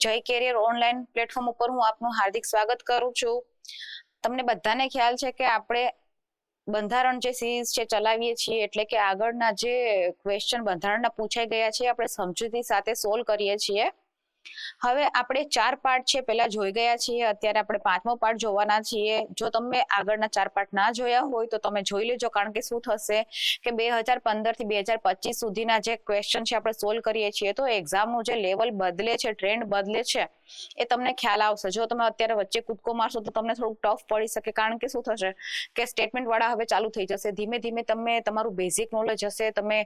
જય carrier online platform ઉપર હું આપનું હાર્દિક સ્વાગત કરું છું. તમને બધાને ખ્યાલ છે કે આપણે બંધારણ જે સિરીઝ છે ચલાવીએ છીએ, એટલે કે આગળના જે ક્વેશ્ચન બંધારણના પૂછાઈ ગયા છે આપણે સમજૂતી સાથે સોલ્વ કરીએ છીએ. હવે આપણે 4 પાર્ટ છે પહેલા જોઈ ગયા છીએ, અત્યારે આપણે 5મો પાર્ટ જોવાના છીએ. જો તમે આગળના 4 પાર્ટ ના જોયા હોય તો તમે જોઈ લેજો, કારણ કે શું થશે કે 2015 થી 2025 સુધીના જે ક્વેશ્ચન છે આપણે સોલ્વ કરીએ છીએ તો એક્ઝામનું જે લેવલ બદલે છે, ટ્રેન્ડ બદલે છે, એ તમને ખ્યાલ આવશે. જો તમે અત્યારે વચ્ચે કૂદકો મારશો તો તમને થોડુંક ટફ પડી શકે, કારણ કે શું થશે કે સ્ટેટમેન્ટ વાળા હવે ચાલુ થઈ જશે. ધીમે ધીમે તમે તમારું બેઝિક નોલેજ હશે, તમે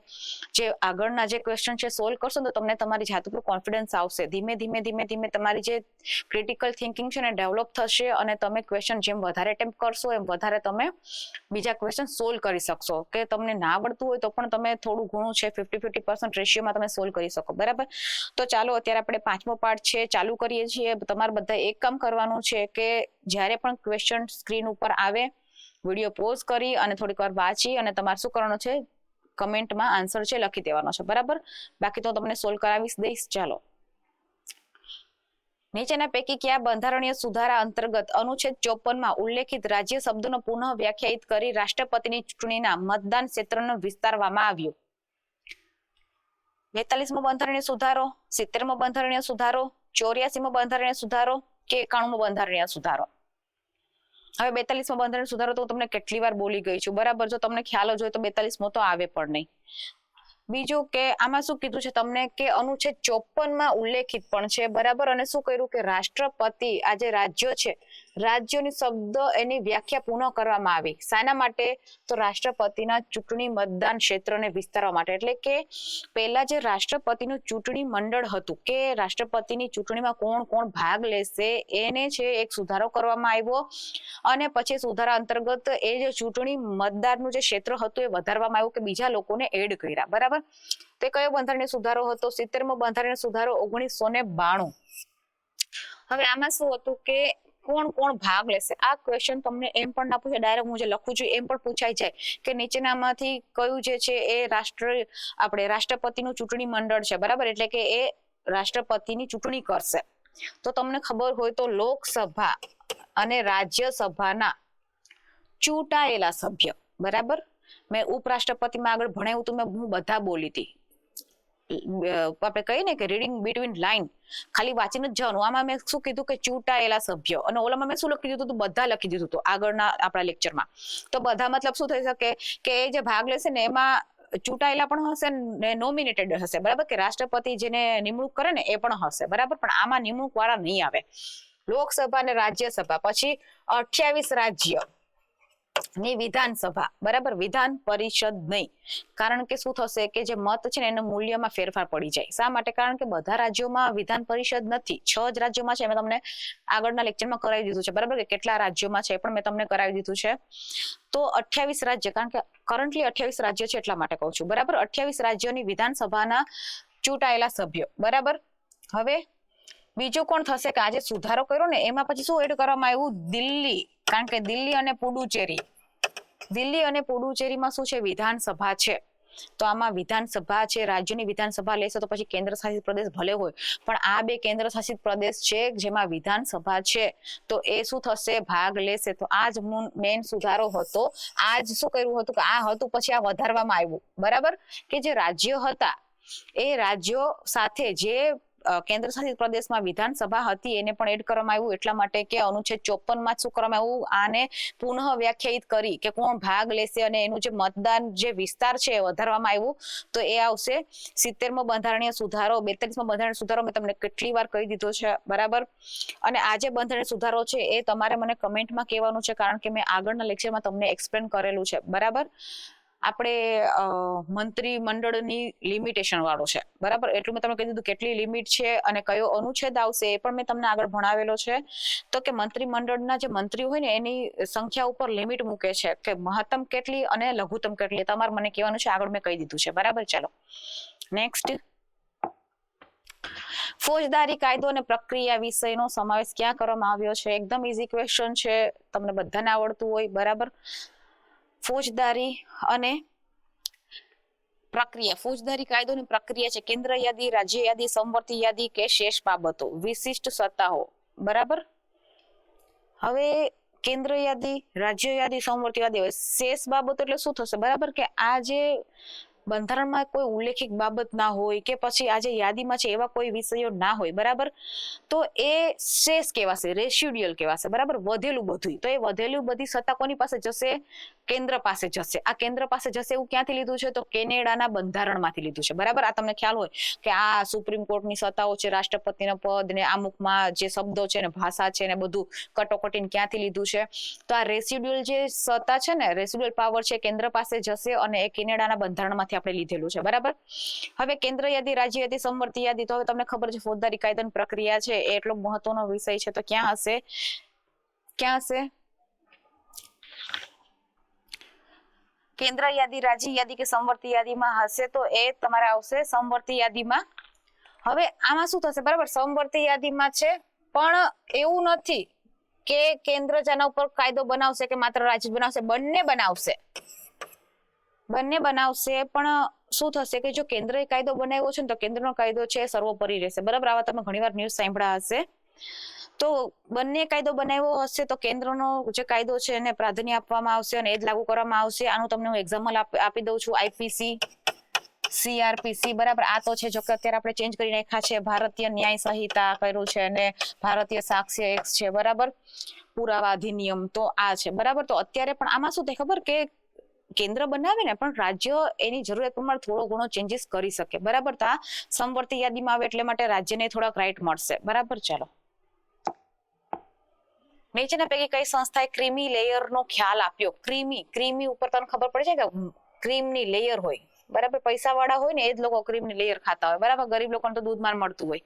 જે આગળના જે ક્વેશ્ચન છે સોલ્વ કરશો તો તમને તમારી જાત ઉપર કોન્ફિડન્સ આવશે. ધીમે ધીમે તમારી જે ક્રિટિકલ થિંકિંગ છે ને ડેવલપ થશે, અને તમે ક્વેશ્ચન જેમ વધારે અટેમ્પ્ટ કરશો એમ વધારે તમે બીજા ક્વેશ્ચન સોલ્વ કરી શકશો. કે તમને ના આવડતું હોય તો પણ તમે થોડું ઘણું છે 50-50% રેશિયોમાં તમે સોલ્વ કરી શકો. બરાબર, તો ચાલો અત્યારે આપણે 5મો પાર્ટ છે ચાલુ કરીએ છીએ. તમારે બધા એક કામ કરવાનું છે કે જ્યારે પણ ક્વેશ્ચન સ્ક્રીન ઉપર આવે વિડીયો પોઝ કરી અને થોડીક વાર વાંચી અને તમારે શું કરવાનું છે, કમેન્ટમાં આન્સર છે લખી દેવાનો છે. બરાબર, બાકી તો તમને સોલ્વ કરાવી દઈશ. ચાલો, નીચેના પૈકી કયા બંધારણીય સુધારા અંતર્ગત અનુચ્છેદ 54માં ઉલ્લેખિત રાજ્ય શબ્દનો પુનઃ વ્યાખ્યાયિત કરી રાષ્ટ્રપતિની ચૂંટણીના મતદાન ક્ષેત્રનો વિસ્તારવામાં આવ્યો? 42મો બંધારણીય સુધારો, 70મો બંધારણીય સુધારો, 84મો બંધારણીય સુધારો કે 91મો બંધારણીય સુધારો? હવે 42મો બંધારણીય સુધારો તો તમને કેટલી વાર બોલી ગઈ છું. બરાબર, જો તમને ખ્યાલ જ હોય તો 42મો તો આવે પણ નહીં. બીજું કે આમાં શું કીધું છે તમને કે અનુચ્છેદ 54માં ઉલ્લેખિત પણ છે. બરાબર, અને શું કર્યું કે રાષ્ટ્રપતિ આ જે રાજ્યો છે, રાજ્યોની શબ્દ એની વ્યાખ્યા પુનઃ કરવામાં આવી. શાના માટે? તો રાષ્ટ્રપતિના ચૂંટણી મતદાન ક્ષેત્રને વિસ્તારવા માટે. એટલે કે પહેલા જે રાષ્ટ્રપતિનું ચૂંટણી મંડળ હતું, કે રાષ્ટ્રપતિની ચૂંટણીમાં કોણ કોણ ભાગ લેશે એને છે એક સુધારો કરવામાં આવ્યો, અને પછી સુધારા અંતર્ગત એ જે ચૂંટણી મતદારનું જે ક્ષેત્ર હતું એ વધારવામાં આવ્યું, કે બીજા લોકોને એડ કર્યા. બરાબર, તે કયો બંધારણીય સુધારો હતો? 70મો બંધારણીય સુધારો 1992. હવે આમાં શું હતું કે કોણ કોણ ભાગ લેશે? આ ક્વેશ્ચન તમને એમ પણ ના પૂછે, ડાયરેક્ટ હું જે લખું છું એમ પણ પૂછાઈ જાય કે નીચેનામાંથી કયું જે છે એ રાષ્ટ્રપતિનું ચૂંટણી મંડળ છે. બરાબર, એટલે કે એ રાષ્ટ્રપતિની ચૂંટણી કરશે. તો તમને ખબર હોય તો લોકસભા અને રાજ્યસભાના ચૂંટાયેલા સભ્ય. બરાબર, મેં ઉપરાષ્ટ્રપતિમાં આગળ ભણાવ્યું હતું, હું બધા બોલી હતી. આપણે કહીએ ને કે રીડિંગ બિટવીન લાઈન, ખાલી વાંચીને જ જવાનું. આમાં મેં શું કીધું કે ચૂંટાયેલા સભ્યો, અને ઓલામાં મેં શું લખી દીધું હતું? બધા લખી દીધું હતું આગળના આપણા લેક્ચરમાં. તો બધા મતલબ શું થઈ શકે કે એ જે ભાગ લેશે ને એમાં ચૂંટાયેલા પણ હશે ને નોમિનેટેડ હશે. બરાબર, કે રાષ્ટ્રપતિ જેને નિમણૂક કરે ને એ પણ હશે. બરાબર, પણ આમાં નિમણૂક વાળા નહીં આવે. લોકસભા અને રાજ્યસભા, પછી 28 રાજ્ય ની વિધાનસભા. બરાબર, વિધાન પરિષદ નહીં. કારણ કે શું થશે કે જે મત છે ને એના મૂલ્યમાં ફેરફાર પડી જાય. શા માટે? કારણ કે બધા રાજ્યોમાં વિધાન પરિષદ નથી, 6 જ રાજ્યોમાં છે. મેં તમને આગળના લેક્ચરમાં કરાવી દીધું છે. બરાબર, કે કેટલા રાજ્યોમાં છે એ પણ મેં તમને કરાવી દીધું છે. તો 28 રાજ્ય, કારણ કે કરન્ટલી 28 રાજ્ય છે એટલા માટે કહું છું. બરાબર, 28 રાજ્યોની વિધાનસભાના ચૂંટાયેલા સભ્યો. બરાબર, હવે બીજું કોણ થશે કે આજે સુધારો કર્યો ને એમાં પછી શું એડ કરવામાં આવ્યું? દિલ્હી. કારણ કે દિલ્હી અને પુડુચેરીમાં શું છે? વિધાનસભા છે. તો આમાં વિધાનસભા છે, રાજ્યની વિધાનસભા લેશે તો પછી કેન્દ્ર શાસિત પ્રદેશ ભલે હોય, પણ આ બે કેન્દ્ર શાસિત પ્રદેશ છે જેમાં વિધાનસભા છે, તો એ શું થશે? ભાગ લેશે. તો આ જ મેઇન સુધારો હતો. આ જ શું કર્યું હતું કે આ હતું, પછી આ વધારવામાં આવ્યું. બરાબર, કે જે રાજ્યો હતા એ રાજ્યો સાથે જે કેન્દ્ર શાસિત પ્રદેશમાં વિધાનસભા હતી એને પણ એડ કરવામાં આવ્યું. એટલા માટે કે અનુચ્છેદ 54માં શું કરવામાં આવ્યું? આને પુનઃ વ્યાખ્યાયિત કરી કે કોણ ભાગ લેશે અને એનું જે મતદાન જે વિસ્તાર છે એ વધારવામાં આવ્યું. તો એ આવશે 70મો બંધારણીય સુધારો. 42મો બંધારણીય સુધારો મેં તમને કેટલી વાર કહી દીધો છે. બરાબર, અને આ જે બંધારણીય સુધારો છે એ તમારે મને કમેન્ટમાં કહેવાનું છે, કારણ કે મેં આગળના લેક્ચરમાં તમને એક્સપ્લેન કરેલું છે. બરાબર, આપણે મંત્રી મંડળની લિમિટેશન વાળો છે. બરાબર, એટલું મેં તમને કહી દીધું કેટલી લિમિટ છે અને કયો અનુચ્છેદ આવશે એ પણ મેં તમને આગળ ભણાવેલો છે. તો કે મંત્રીમંડળના જે મંત્રીઓ હોય ને એની સંખ્યા ઉપર લિમિટ મૂકે છે કે મહત્તમ કેટલી અને લઘુત્તમ કેટલી, તમારે મને કહેવાનું છે. આગળ મેં કહી દીધું છે. બરાબર, ચાલો નેક્સ્ટ. ફોજદારી કાયદો અને પ્રક્રિયા વિષયનો સમાવેશ ક્યાં કરવામાં આવ્યો છે? એકદમ ઈઝી ક્વેશ્ચન છે, તમને બધાને આવડતું હોય. બરાબર, ફોજદારી અને પ્રક્રિયા, ફોજદારી કાયદોની પ્રક્રિયા છે. કેન્દ્ર યાદી, રાજ્ય યાદી, સમવર્તી યાદી કે શેષ બાબતો, વિશિષ્ટ સત્તાઓ. બરાબર. હવે કેન્દ્ર યાદી, રાજ્ય યાદી, સમવર્તી યાદી, શેષ બાબતો એટલે શું થશે? બરાબર, કે આ જે બંધારણમાં કોઈ ઉલ્લેખિત બાબત ના હોય કે પછી આજે યાદીમાં છે એવા કોઈ વિષયો ના હોય, બરાબર, તો એ શેષ કહેવાશે, રેસિડ્યુઅલ કહેવાશે. બરાબર, વધેલું બધું. તો એ વધેલું બધી સત્તા કોની પાસે જશે? કેન્દ્ર પાસે જશે. આ કેન્દ્ર પાસે જશે એવું ક્યાંથી લીધું છે? તો કેનેડાના બંધારણમાંથી લીધું છે. બરાબર, આ તમને ખ્યાલ હોય કે આ સુપ્રીમ કોર્ટની સત્તાઓ છે, રાષ્ટ્રપતિના પદ ને અમુકમાં જે શબ્દો છે ને ભાષા છે ને બધું કટોકટીને ક્યાંથી લીધું છે? તો આ રેસિડ્યુઅલ જે સત્તા છે ને, રેસિડ્યુઅલ પાવર છે, કેન્દ્ર પાસે જશે અને એ કેનેડાના બંધારણમાંથી આપણે લીધેલું છે. બરાબર. હવે કેન્દ્ર યાદી, રાજ્ય યાદી, સમવર્તી યાદી, તો હવે તમને ખબર છે ફોજદારી કાયદાની પ્રક્રિયા છે એ એટલો મહત્વનો વિષય છે. તો ક્યાં હશે? ક્યાં હશે? કેન્દ્ર યાદી, રાજ્ય યાદી કે સમવર્તી યાદીમાં હશે તો એ તમારે આવશે સમવર્તી યાદીમાં. હવે આમાં શું થશે? બરાબર, સમવર્તી યાદીમાં છે પણ એવું નથી કે કેન્દ્ર જેના ઉપર કાયદો બનાવશે કે માત્ર રાજ્ય બનાવશે, બંને બનાવશે. બંને બનાવશે, પણ શું થશે કે જો કેન્દ્રએ કાયદો બનાવ્યો છે ને તો કેન્દ્રનો કાયદો છે સર્વોપરી રહેશે. બરાબર, આવા તમે ઘણીવાર ન્યૂઝ સાંભળ્યા હશે. તો બંને કાયદો બનાવ્યો હશે તો કેન્દ્રનો જે કાયદો છે એને પ્રાધાન્ય આપવામાં આવશે અને એ જ લાગુ કરવામાં આવશે. આનું તમને હું એક્ઝામ્પલ આપી દઉં છું. IPC, CrPC. બરાબર, આ તો છે જો કે અત્યારે આપણે ચેન્જ કરી નાખ્યા છે. ભારતીય ન્યાય સંહિતા કર્યું છે અને ભારતીય સાક્ષ્ય એક્ટ છે. બરાબર, પુરાવા અધિનિયમ તો આ છે. બરાબર, તો અત્યારે પણ આમાં શું થાય ખબર? કે કેન્દ્ર બનાવે ને પણ રાજ્ય એની જરૂરિયાત પ્રમાણે થોડો ઘણો ચેન્જીસ કરી શકે. બરાબર, તો આ સમવર્તી યાદીમાં આવે એટલે માટે રાજ્યને થોડાક રાઈટ મળશે. બરાબર, ચાલો. નીચેના પૈકી કઈ સંસ્થાએ ક્રીમી લેયર નો ખ્યાલ આપ્યો? ક્રીમી ઉપર તમને ખબર પડે છે કે ક્રીમની લેયર હોય. બરાબર, પૈસા વાળા હોય ને એ જ લોકો ક્રીમની લેયર ખાતા હોય. બરાબર, ગરીબ લોકોને તો દૂધમાં મળતું હોય.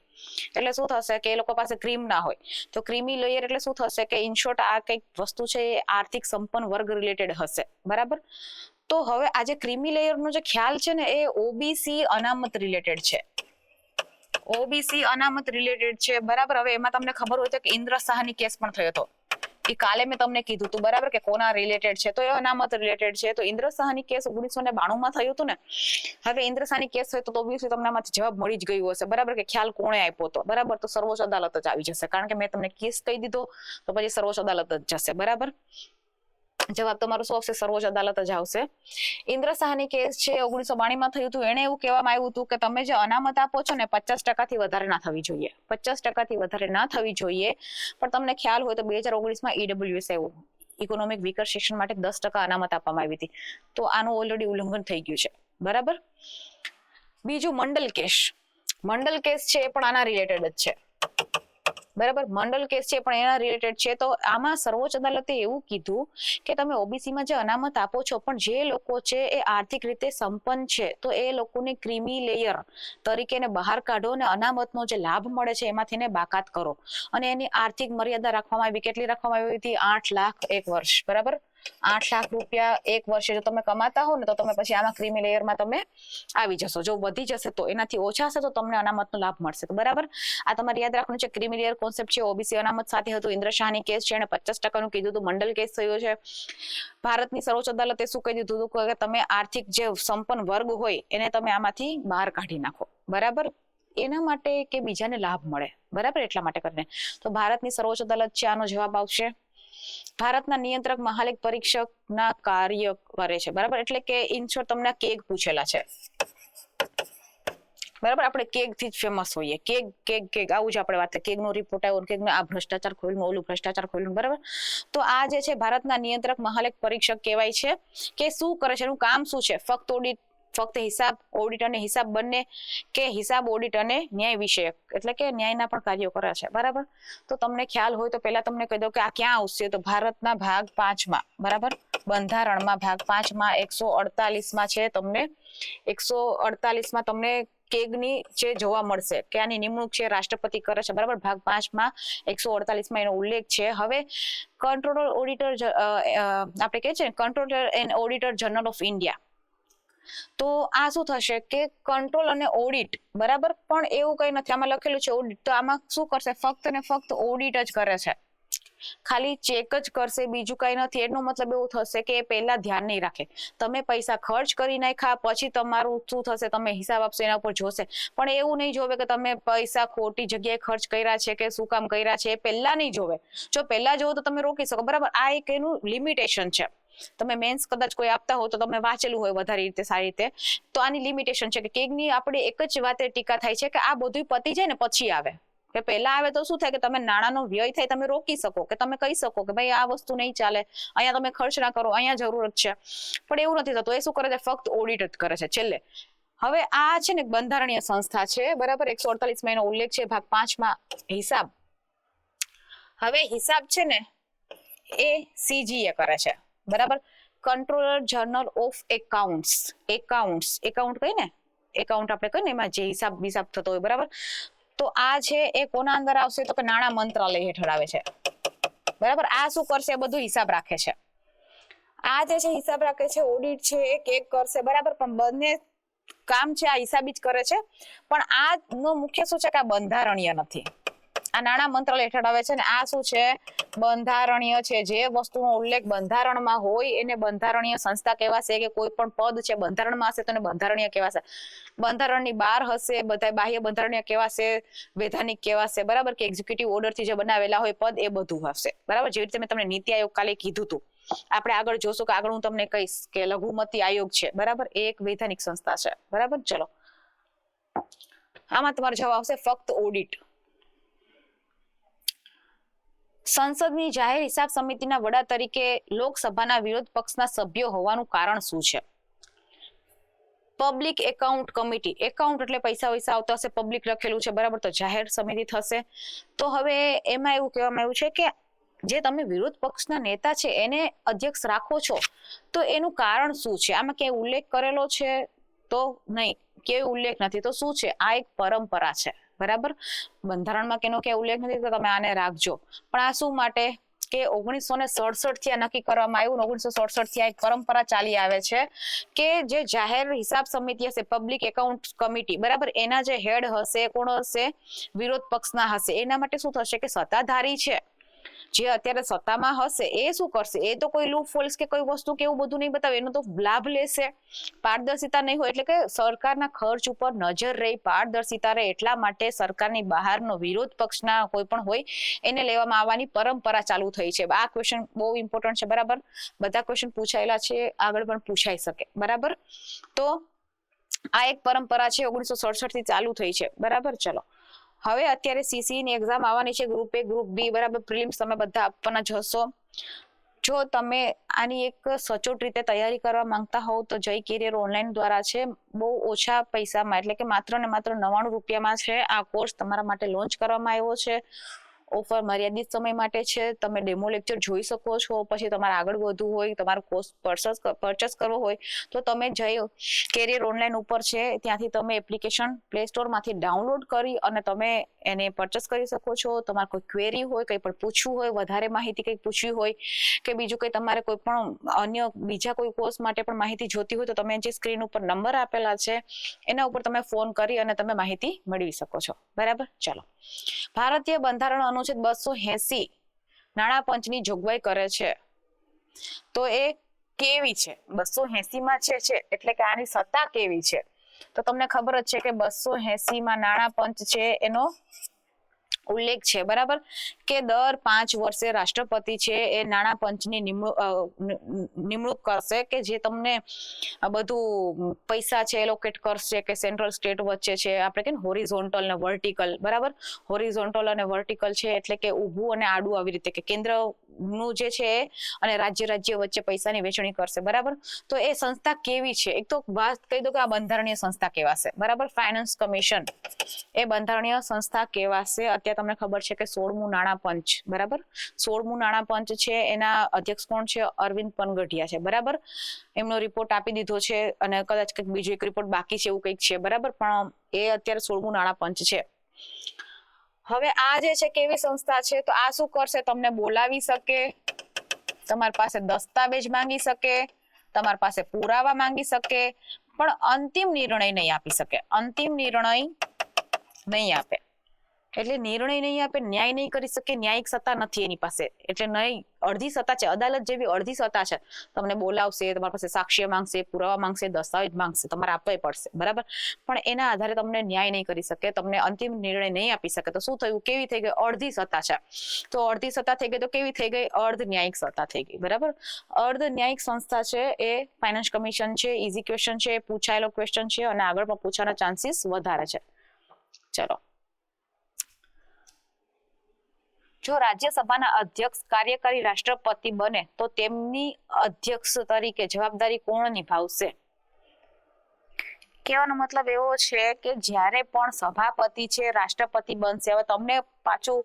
એટલે શું થશે કે એ લોકો પાસે ક્રીમ ના હોય. તો ક્રીમી લેયર એટલે શું થશે કે ઇન શોર્ટ આ કઈક વસ્તુ છે એ આર્થિક સંપન્ન વર્ગ રિલેટેડ હશે. બરાબર, તો હવે આ જે ક્રીમી લેયર નો જે ખ્યાલ છે ને એ ઓબીસી અનામત રિલેટેડ છે. ઓબીસી અનામત રિલેટેડ છે. બરાબર, હવે એમાં તમને ખબર હોય તો કે ઇન્દ્ર સાહની કેસ પણ થયો હતો. એ કાલે મેં તમને કીધું હતું. બરાબર, કે કોના રિલેટેડ છે? તો એ અનામત રિલેટેડ છે. તો ઇન્દ્ર સાહની કેસ 1992 થયું હતું ને. હવે ઇન્દ્ર સાહની કેસ હોય તો ઓબ્વિયસલી તમને આમાંથી જવાબ મળી જ ગયું હશે. બરાબર, કે ખ્યાલ કોણે આપ્યો હતો? બરાબર, તો સર્વોચ્ચ અદાલત જ આવી જશે, કારણ કે મેં તમને કેસ કહી દીધો તો પછી સર્વોચ્ચ અદાલત જ જશે. બરાબર, જવાબ તમારો શું આવશે? સર્વોચ્ચ અદાલત જ આવશે. ઇન્દ્ર સાહની કેસ છે 1992 થયું હતું. એને એવું કહેવામાં આવ્યું હતું કે તમે જે અનામત આપો છો ને 50% વધારે ના થવી જોઈએ. 50% વધારે ના થવી જોઈએ. પણ તમને ખ્યાલ હોય તો 2019 ઈડબ્લ્યુએસ આવ્યું, ઇકોનોમિક વીકર સેક્શન માટે 10% અનામત આપવામાં આવી હતી. તો આનું ઓલરેડી ઉલ્લંઘન થઈ ગયું છે. બરાબર, બીજું મંડલ કેસ. મંડલ કેસ છે એ પણ આના રિલેટેડ જ છે. બરાબર, મંડલ કેસ છે પણ એના રિલેટેડ છે. તો આમાં સર્વોચ્ચ અદાલતે એવું કીધું કે તમે ઓબીસીમાં જે અનામત આપો છો પણ જે લોકો છે એ આર્થિક રીતે સંપન્ન છે તો એ લોકોને ક્રીમી લેયર તરીકે બહાર કાઢો અને અનામતનો જે લાભ મળે છે એમાંથી ને બાકાત કરો. અને એની આર્થિક મર્યાદા રાખવામાં આવી. કેટલી રાખવામાં આવી હતી? 8 લાખ એક વર્ષ. બરાબર, 8 લાખ રૂપિયા એક વર્ષે જો તમે કમાતા હો ને તો તમે પછી આમાં ક્રીમી લેયરમાં તમે આવી જશો. જો વધી જશે તો, એનાથી ઓછા હશે તો તમને અનામતનો લાભ મળશે. તો બરાબર, આ તમારે યાદ રાખવાનું છે. ક્રીમી લેયર કોન્સેપ્ટ છે ઓબીસી અનામત સાથે હતું. ઇન્દ્ર શાહની કેસ છે અને 50% કીધું હતું. મંડલ કેસ થયો છે. ભારતની સર્વોચ્ચ અદાલતે શું કહી દીધું હતું કે તમે આર્થિક જે સંપન્ન વર્ગ હોય એને તમે આમાંથી બહાર કાઢી નાખો. બરાબર, એના માટે કે બીજાને લાભ મળે. બરાબર, એટલા માટે કરીને તો ભારતની સર્વોચ્ચ અદાલત છે. આનો જવાબ આવશે. ભારતના નિયંત્રક મહાલેખ પરીક્ષકના કાર્ય કરે છે. બરાબર, એટલે કે ઇન શોર્ટ તમને કેગ પૂછેલા છે. બરાબર, આપણે કેગ થી જ ફેમસ હોઈએ. કેગ આવું જ આપણે વાત. કેગ નો રિપોર્ટ આવ્યો, કેગ આ ભ્રષ્ટાચાર ખોલ્યું, ઓલું ભ્રષ્ટાચાર ખોલ્યું. બરાબર, તો આ જે છે ભારતના નિયંત્રક મહાલેખ પરીક્ષક કહેવાય છે. કે શું કરે છે? એનું કામ શું છે? ફક્ત હિસાબ, ઓડિટ અને હિસાબ બંને, કે હિસાબ, ઓડિટ અને ન્યાય વિષયક, એટલે કે ન્યાયના પણ કાર્યો કરે છે. બરાબર, તો તમને ખ્યાલ હોય તો પહેલા તમને કહી દઉં કે આ ક્યાં આવશે? તો ભારતના ભાગ 5માં. બરાબર, બંધારણમાં ભાગ 5માં 148માં છે. તમને 148માં તમને કેગની જે જોવા મળશે કે આની નિમણૂક છે રાષ્ટ્રપતિ કરે છે. બરાબર, ભાગ 5માં 148માં એનો ઉલ્લેખ છે. હવે કંટ્રોલર ઓડિટર આપણે કહે છે controller and auditor general of India. તો આ શું થશે કે કંટ્રોલ અને ઓડિટ. બરાબર, પણ એવું કઈ નથી આમાં લખેલું છે ઓડિટ. તો આમાં શું કરશે? ફક્ત ને ફક્ત ઓડિટ જ કરે છે. ખાલી ચેક જ કરશે, બીજું કઈ નથી. એનો મતલબ એવું થશે કે એ પહેલા ધ્યાન નહીં રાખે. તમે પૈસા ખર્ચ કરી નાખ્યા પછી તમારું શું થશે, તમે હિસાબ આપશો એના ઉપર જોશે. પણ એવું નહીં જોવે કે તમે પૈસા ખોટી જગ્યાએ ખર્ચ કર્યા છે કે શું કામ કર્યા છે, એ પહેલા નહીં જોવે. જો પહેલા જોવો તો તમે રોકી શકો, બરાબર. આ એક એનું લિમિટેશન છે. તમે મેન્સ કદાચ કોઈ આપતા હો તો તમે વાંચેલું હોય વધારે રીતે સારી રીતે, તો આની લિમિટેશન છે કે કેકની આપણે એક જ વાતે ટીકા થાય છે કે આ બધું પતી જાય ને પછી આવે. કે પહેલા આવે તો શું થાય કે તમે નાણાંનો વ્યય થાય તમે રોકી શકો, કે તમે કહી શકો કે ભાઈ આ વસ્તુ નહીં ચાલે, અહીંયા તમે ખર્ચ ના કરો, અહીંયા જરૂરત છે. પણ એવું નથી થતું. એ શું કરે છે, ફક્ત ઓડિટ જ કરે છે છેલ્લે. હવે આ છે ને બંધારણીય સંસ્થા છે, બરાબર. 148 નો ઉલ્લેખ છે ભાગ 5 માં હિસાબ. હવે હિસાબ છે ને એ સીજીએ કરે છે, બરાબર. Controller general of accounts. Account કઈ ને, એકાઉન્ટ આપણે કહીએ ને એમાં જે હિસાબ થતો હોય, બરાબર. તો આ છે એ કોના અંદર આવશે, તો કે નાણાં મંત્રાલય હેઠળ આવે છે, બરાબર. આ શું કરશે, બધું હિસાબ રાખે છે. આ જે છે હિસાબ રાખે છે, ઓડિટ છે એ કેક કરશે, બરાબર. પણ બંને કામ છે આ હિસાબી જ કરે છે. પણ આ નો મુખ્ય શું છે કે આ બંધારણીય નથી. આ નાણાં મંત્રાલય હેઠળ આવે છે ને આ શું છે, બંધારણીય છે. જે વસ્તુનો ઉલ્લેખ બંધારણમાં હોય એને બંધારણીય સંસ્થા કહેવાશે, કે કોઈ પણ પદ છે બંધારણમાં હશે તો એને બંધારણીય કહેવાશે. બંધારણની બહાર હશે બધા બાહ્ય બંધારણીય કહેવાશે, વૈધાનિક કહેવાશે, બરાબર. કે એક્ઝિક્યુટિવ ઓર્ડરથી જે બનાવેલા હોય પદ એ બધું હશે, બરાબર. જેવી રીતે મેં તમને નીતિ આયોગ કાલે કીધું હતું. આપણે આગળ જોશું કે આગળ હું તમને કહીશ કે લઘુમતી આયોગ છે, બરાબર. એ એક વૈધાનિક સંસ્થા છે, બરાબર. ચલો આમાં તમારો જવાબ આવશે ફક્ત ઓડિટ. સંસદની જાહેર હિસાબ સમિતિના વડા તરીકે લોકસભાના વિરોધ પક્ષના સભ્યો હોવાનું કારણ શું છે? Public account committee. એકાઉન્ટ એટલે પૈસા વૈસા આવતા હશે, પબ્લિક લખેલું છે, બરાબર. તો જાહેર સમિતિ થશે. તો હવે એમાં એવું કહેવામાં આવ્યું છે કે જે તમે વિરોધ પક્ષના નેતા છે એને અધ્યક્ષ રાખો છો તો એનું કારણ શું છે? આમાં ક્યાંય ઉલ્લેખ કરેલો છે તો નહીં, ક્યાંય ઉલ્લેખ નથી. તો શું છે? આ એક પરંપરા છે, બરાબર. બંધારણમાં કેનો ક્યાંય ઉલ્લેખ નથી તો તમે આને રાખજો. પણ આ શું માટે કે 1967 થી આ નક્કી કરવામાં આવ્યું. 1967 થી આ એક પરંપરા ચાલી આવે છે કે જે જાહેર હિસાબ સમિતિ હશે, પબ્લિક એકાઉન્ટ કમિટી, બરાબર. એના જે હેડ હશે કોણ હશે? વિરોધ પક્ષના હશે. એના માટે શું થશે કે સત્તાધારી છે જે અત્યારે સત્તામાં હશે એ શું કરશે? એ તો કોઈ લૂપ હોલ્સ કે કોઈ વસ્તુ કે એવું બધું નહીં બતાવે, એનો તો લાભ લેશે. પારદર્શિતા નહીં હોય એટલે કે સરકારના ખર્ચ ઉપર નજર રહી, પારદર્શિતા રહે એટલા માટે સરકારની બહારનો વિરોધ પક્ષના કોઈ પણ હોય એને લેવામાં આવવાની પરંપરા ચાલુ થઈ છે. આ ક્વેશ્ચન બહુ ઇમ્પોર્ટન્ટ છે, બરાબર. બધા ક્વેશ્ચન પૂછાયેલા છે, આગળ પણ પૂછાઈ શકે, બરાબર. તો આ એક પરંપરા છે 1967 થી ચાલુ થઈ છે, બરાબર. ચલો હવે અત્યારે સીસી ની એક્ઝામ આવવાની છે, ગ્રુપ એ ગ્રુપ બી, બરાબર. પ્રિલિમ્સ તમે બધા આપવાના જશો. જો તમે આની એક સચોટ રીતે તૈયારી કરવા માંગતા હોવ તો જય કેરિયર ઓનલાઈન દ્વારા છે, બહુ ઓછા પૈસામાં એટલે કે માત્ર ને માત્ર 99 રૂપિયામાં છે આ કોર્સ તમારા માટે લોન્ચ કરવામાં આવ્યો છે. ઓફર મર્યાદિત સમય માટે છે. તમે ડેમો લેક્ચર જોઈ શકો છો. પછી તમારે આગળ વધવું હોય, તમારો કોર્સ પરચેસ કરવો હોય તો તમે જઈ કેરિયર ઓનલાઈન ઉપર છે, ત્યાંથી તમે એપ્લિકેશન પ્લે સ્ટોરમાંથી ડાઉનલોડ કરી અને તમે એને પરચેસ કરી શકો છો. તમારે કોઈ ક્વેરી હોય, કંઈ પણ પૂછવું હોય, વધારે માહિતી કંઈક પૂછવી હોય કે બીજું કંઈ તમારે કોઈ પણ અન્ય બીજા કોઈ કોર્સ માટે પણ માહિતી જોતી હોય તો તમે જે સ્ક્રીન ઉપર નંબર આપેલા છે એના ઉપર તમે ફોન કરી અને તમે માહિતી મેળવી શકો છો, બરાબર. ચાલો, ભારતીય બંધારણ અનુચ્છેદ 280 નાણાં પંચની જોગવાઈ કરે છે તો એ કેવી છે? 280 માં છે એટલે કે આની સત્તા કેવી છે? તો તમને ખબર જ છે કે 280 માં નાણાં પંચ છે એનો ઉલ્લેખ છે, બરાબર. કે દર 5 વર્ષે રાષ્ટ્રપતિ છે એ નાણાં પંચની નિમણૂક કરશે કે જે તમને બધું પૈસા છે એલોકેટ કરશે કે સેન્ટ્રલ સ્ટેટ વચ્ચે છે, આપણે કે હોરિઝોન્ટલ ને વર્ટિકલ, બરાબર. હોરિઝોન્ટલ અને વર્ટિકલ છે એટલે કે ઊભું અને આડું, આવી રીતે કે કેન્દ્રનું જે છે અને રાજ્ય વચ્ચે પૈસાની વહેંચણી કરશે, બરાબર. તો એ સંસ્થા કેવી છે? એક તો વાત કહી દો કે આ બંધારણીય સંસ્થા કહેવાશે, બરાબર. ફાઇનાન્સ કમિશન એ બંધારણીય સંસ્થા કહેવાશે. અત્યારે તમને ખબર છે કે 16મું નાણાં પંચ, બરાબર. 16મું નાણાં પંચ છે એના અધ્યક્ષ કોણ છે? અરવિંદ પનગઢિયા છે, બરાબર. એમનો રિપોર્ટ આપી દીધો છે અને કદાચ કંઈક બીજો એક રિપોર્ટ બાકી છે એવું કંઈક છે, બરાબર. પણ એ અત્યારે 16મું નાણાં પંચ છે. હવે આ જે છે કેવી સંસ્થા છે? તો આ શું કરશે? તમને બોલાવી શકે, તમારી પાસે દસ્તાવેજ માંગી શકે, તમારી પાસે પુરાવા માંગી શકે, પણ અંતિમ નિર્ણય નહીં આપી શકે. અંતિમ નિર્ણય નહીં આપે. એટલે નિર્ણય નહીં આપે, ન્યાય નહીં કરી શકે, ન્યાયિક સત્તા નથી એની પાસે. એટલે નહીં, અડધી સત્તા છે, અદાલત જેવી અડધી સત્તા છે. તમને બોલાવશે, તમારી પાસે સાક્ષ્ય માંગશે, પુરાવા માંગશે, દસ્તાવેજ માંગશે, તમારે આપવા પડશે, બરાબર. પણ એના આધારે તમને ન્યાય નહીં કરી શકે, તમને અંતિમ નિર્ણય નહીં આપી શકે. તો શું થયું? કેવી થઈ ગઈ? અડધી સત્તા છે. તો અડધી સત્તા થઈ ગઈ તો કેવી થઈ ગઈ? અર્ધ ન્યાયિક સત્તા થઈ ગઈ, બરાબર. અર્ધ ન્યાયિક સંસ્થા છે એ ફાઇનાન્સ કમિશન છે, ઇઝી ક્વેશ્ચન છે, પૂછાયેલો ક્વેશ્ચન છે અને આગળ પણ પૂછવાના ચાન્સીસ વધારે છે. ચલો, જો રાજ્યસભાના અધ્યક્ષ કાર્યકારી રાષ્ટ્રપતિ બને તો તેમની અધ્યક્ષ તરીકે જવાબદારી કોણ નિભાવશે? કહેવાનો મતલબ એવો છે કે જ્યારે પણ સભાપતિ છે રાષ્ટ્રપતિ બનશે. હવે તમને પાછું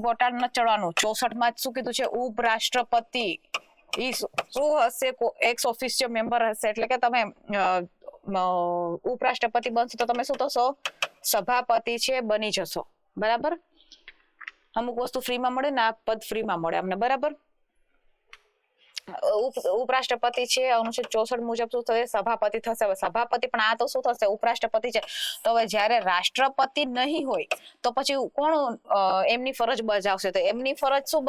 બોટાદ ન ચડવાનું, 64 માં શું કીધું છે? ઉપરાષ્ટ્રપતિ શું હશે? એક્સ ઓફિશિયલ મેમ્બર હશે. એટલે કે તમે ઉપરાષ્ટ્રપતિ બનશો તો તમે શું થશો? સભાપતિ છે બની જશો, બરાબર. અમુક વસ્તુ ફ્રીમાં મળે ને આ પદ ફ્રીમાં મળે અમને, બરાબર. ઉપરાષ્ટ્રપતિ છે અનુચ્છેદ 64 મુજબ શું થશે? સભાપતિ થશે. હવે સભાપતિ પણ આ તો શું થશે? ઉપરાષ્ટ્રપતિ છે. તો હવે જ્યારે રાષ્ટ્રપતિ નહીં હોય તો પછી કોણ એમની ફરજ બજાવશે? તો એમની ફરજ શું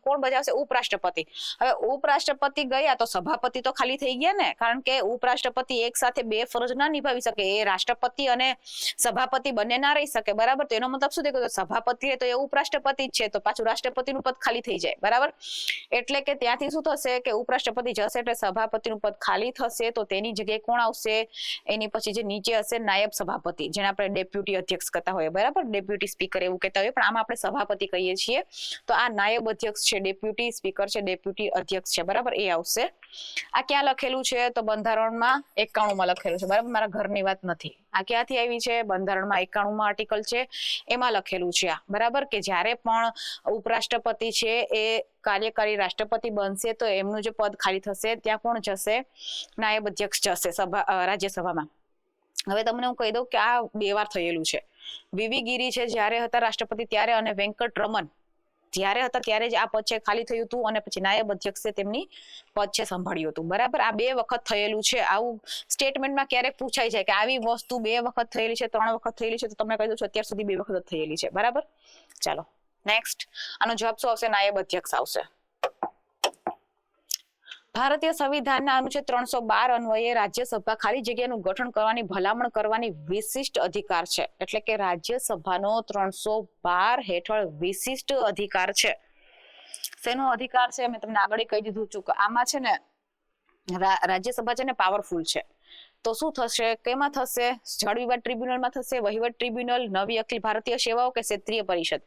કોણ બજાવશે? ઉપરાષ્ટ્રપતિ. હવે ઉપરાષ્ટ્રપતિ ગયા તો સભાપતિ તો ખાલી થઈ ગયા ને, કારણ કે ઉપરાષ્ટ્રપતિ એક સાથે બે ફરજ ના નિભાવી શકે. એ રાષ્ટ્રપતિ અને સભાપતિ બંને ના રહી શકે, બરાબર. તો એનો મતલબ શું થયો? સભાપતિ તો એ ઉપરાષ્ટ્રપતિ જ છે, તો પાછું રાષ્ટ્રપતિનું પદ ખાલી થઈ જાય, બરાબર. એટલે કે ત્યાંથી શું થશે કે ઉપરાષ્ટ્રપતિ જશે એટલે સભાપતિનું પદ ખાલી થશે. તો તેની જગ્યાએ કોણ આવશે? એની પછી જે નીચે હશે નાયબ સભાપતિ, જેને આપણે ડેપ્યુટી અધ્યક્ષ કહેતા હોઈએ, બરાબર. ડેપ્યુટી સ્પીકર એવું કહેતા હોઈએ, પણ આમાં આપણે સભાપતિ કહીએ છીએ. તો આ નાયબ અધ્યક્ષ છે, ડેપ્યુટી સ્પીકર છે, ડેપ્યુટી અધ્યક્ષ છે, બરાબર. એ આવશે. આ ક્યાં લખેલું છે? તો બંધારણમાં 91 માં લખેલું છે, બરાબર. મારા ઘરની વાત નથી. આ ક્યાંથી આવી છે? બંધારણમાં 91 માં આર્ટિકલ છે, એમાં લખેલું છે આ, બરાબર. કે જ્યારે પણ ઉપરાષ્ટ્રપતિ છે એ કાર્યકારી રાષ્ટ્રપતિ બનશે તો એમનું જે પદ ખાલી થશે ત્યાં કોણ જશે? નાયબ અધ્યક્ષ જશે રાજ્યસભામાં. હવે તમને હું કહી દઉં કે આ 2 વાર થયેલું છે. વીવી ગિરી છે જ્યારે હતા રાષ્ટ્રપતિ ત્યારે, અને વેંકટ રમન જ્યારે હતા ત્યારે જ આ પદ છે ખાલી થયું હતું, અને પછી નાયબ અધ્યક્ષે તેમની પદ છે સંભાળ્યું હતું, બરાબર. આ 2 વખત થયેલું છે. આવું સ્ટેટમેન્ટમાં ક્યારેક પૂછાઈ જાય કે આવી વસ્તુ 2 વખત થયેલી છે, 3 વખત થયેલી છે, તો તમને કહી દઉં છું અત્યાર સુધી 2 વખત થયેલી છે, બરાબર. ચાલો નેક્સ્ટ, આનો જવાબ શું આવશે? નાયબ અધ્યક્ષ આવશે. ભારતીય સંવિધાનના અનુચ્છેદ 312 અન્વયે રાજ્યસભા ખાલી જગ્યાનું ગઠન કરવાની ભલામણ કરવાની વિશિષ્ટ અધિકાર છે. એટલે કે રાજ્યસભાનો 312 હેઠળ વિશિષ્ટ અધિકાર છે. શેનો અધિકાર છે? મેં તમને આગળ કહી દીધું છું કે આમાં છે ને રાજ્યસભા છે ને પાવરફુલ છે. તો શું થશે? કેમાં થશે? જળ વિવાદ ટ્રિબ્યુનલમાં થશે, વહીવટ ટ્રિબ્યુનલ, નવી અખિલ ભારતીય સેવાઓ કે ક્ષેત્રીય પરિષદ?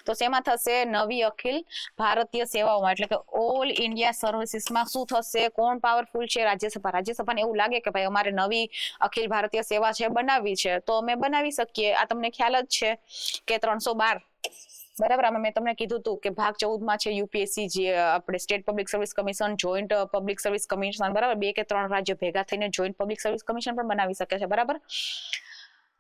તો શેમાં થશે? નવી અખિલ ભારતીય સેવાઓમાં. એટલે કે ઓલ ઇન્ડિયા સર્વિસીસમાં શું થશે? કોણ પાવરફુલ છે? રાજ્યસભા. રાજ્યસભાને એવું લાગે કે ભાઈ અમારે નવી અખિલ ભારતીય સેવા છે બનાવવી છે, તો અમે બનાવી શકીએ. આ તમને ખ્યાલ જ છે કે 312, બરાબર. આમાં મેં તમને કીધું હતું કે ભાગ 14 માં છે યુપીએસસી, જે આપણે state public service commission, joint public service commission, બરાબર. 2 કે 3 રાજ્યો ભેગા થઈને જોઈન્ટ પબ્લિક સર્વિસ કમિશન પણ બનાવી શકે છે, બરાબર.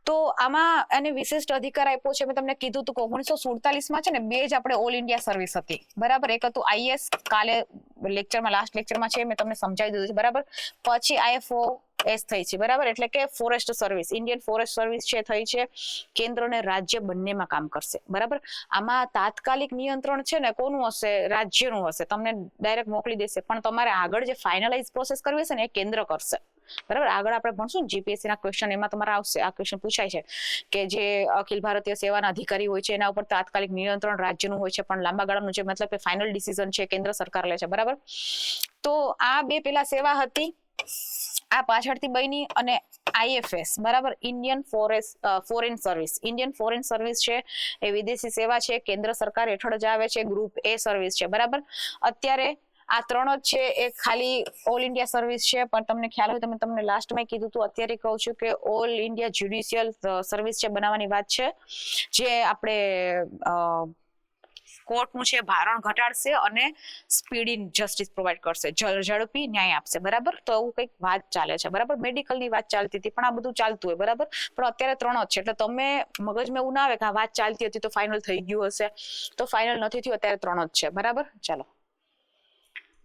તો આમાં એને વિશિષ્ટ અધિકાર આપ્યો છે. મેં તમને કીધું હતું કે 1947 માં છે ને 2 જ આપણે ઓલ ઇન્ડિયા સર્વિસ હતી, બરાબર. એક હતું આઈએસ, કાલે લેક્ચરમાં લાસ્ટ લેક્ચરમાં છે મેં તમને સમજાવી દીધું છે, બરાબર. પછી આઈએફઓ થઈ છે, બરાબર. એટલે કે forest service, Indian forest service છે થઈ છે. કેન્દ્ર અને રાજ્ય બંનેમાં કામ કરશે, બરાબર. આમાં તાત્કાલિક નિયંત્રણ છે ને કોનું હશે? રાજ્યનું હશે. તમને ડાયરેક્ટ મોકલી દેશે, પણ તમારે આગળ જે ફાઇનલાઇઝ પ્રોસેસ કરવી હશે ને એ કેન્દ્ર કરશે, બરાબર. આગળ આપણે ભણશું જીપીએસસી ના ક્વેશ્ચન, એમાં તમારે આવશે આ ક્વેશ્ચન પૂછાય છે કે જે અખિલ ભારતીય સેવાના અધિકારી હોય છે એના ઉપર તાત્કાલિક નિયંત્રણ રાજ્યનું હોય છે, પણ લાંબા ગાળાનું જે મતલબ કે ફાઇનલ ડિસિઝન છે કેન્દ્ર સરકાર લે છે, બરાબર. તો આ 2 પેલા સેવા હતી, આ પાછળથી બની. અને આઈએફએસ, બરાબર, Indian foreign service. Indian foreign service છે એ વિદેશી સેવા છે, કેન્દ્ર સરકાર હેઠળ જ આવે છે, ગ્રુપ એ સર્વિસ છે, બરાબર. અત્યારે આ 3 જ છે એ ખાલી ઓલ ઇન્ડિયા સર્વિસ છે, પણ તમને ખ્યાલ હોય તો તમને લાસ્ટમાં કીધું હતું, અત્યારે કહું છું કે ઓલ ઇન્ડિયા જ્યુડિશિયલ સર્વિસ છે બનાવવાની વાત છે, જે આપણે કોર્ટનું છે ભારણ ઘટાડશે અને સ્પીડી જસ્ટિસ પ્રોવાઈડ કરશે, ઝડપી ન્યાય આપશે, બરાબર. તો એવું કંઈક વાત ચાલે છે, બરાબર. મેડિકલની વાત ચાલતી હતી, પણ આ બધું ચાલતું હોય, બરાબર. પણ અત્યારે 3 જ છે, એટલે તમે મગજમાં એવું ના આવે કે આ વાત ચાલતી હતી તો ફાઇનલ થઈ ગયું હશે, તો ફાઇનલ નથી થયું, અત્યારે 3 જ છે, બરાબર. ચાલો,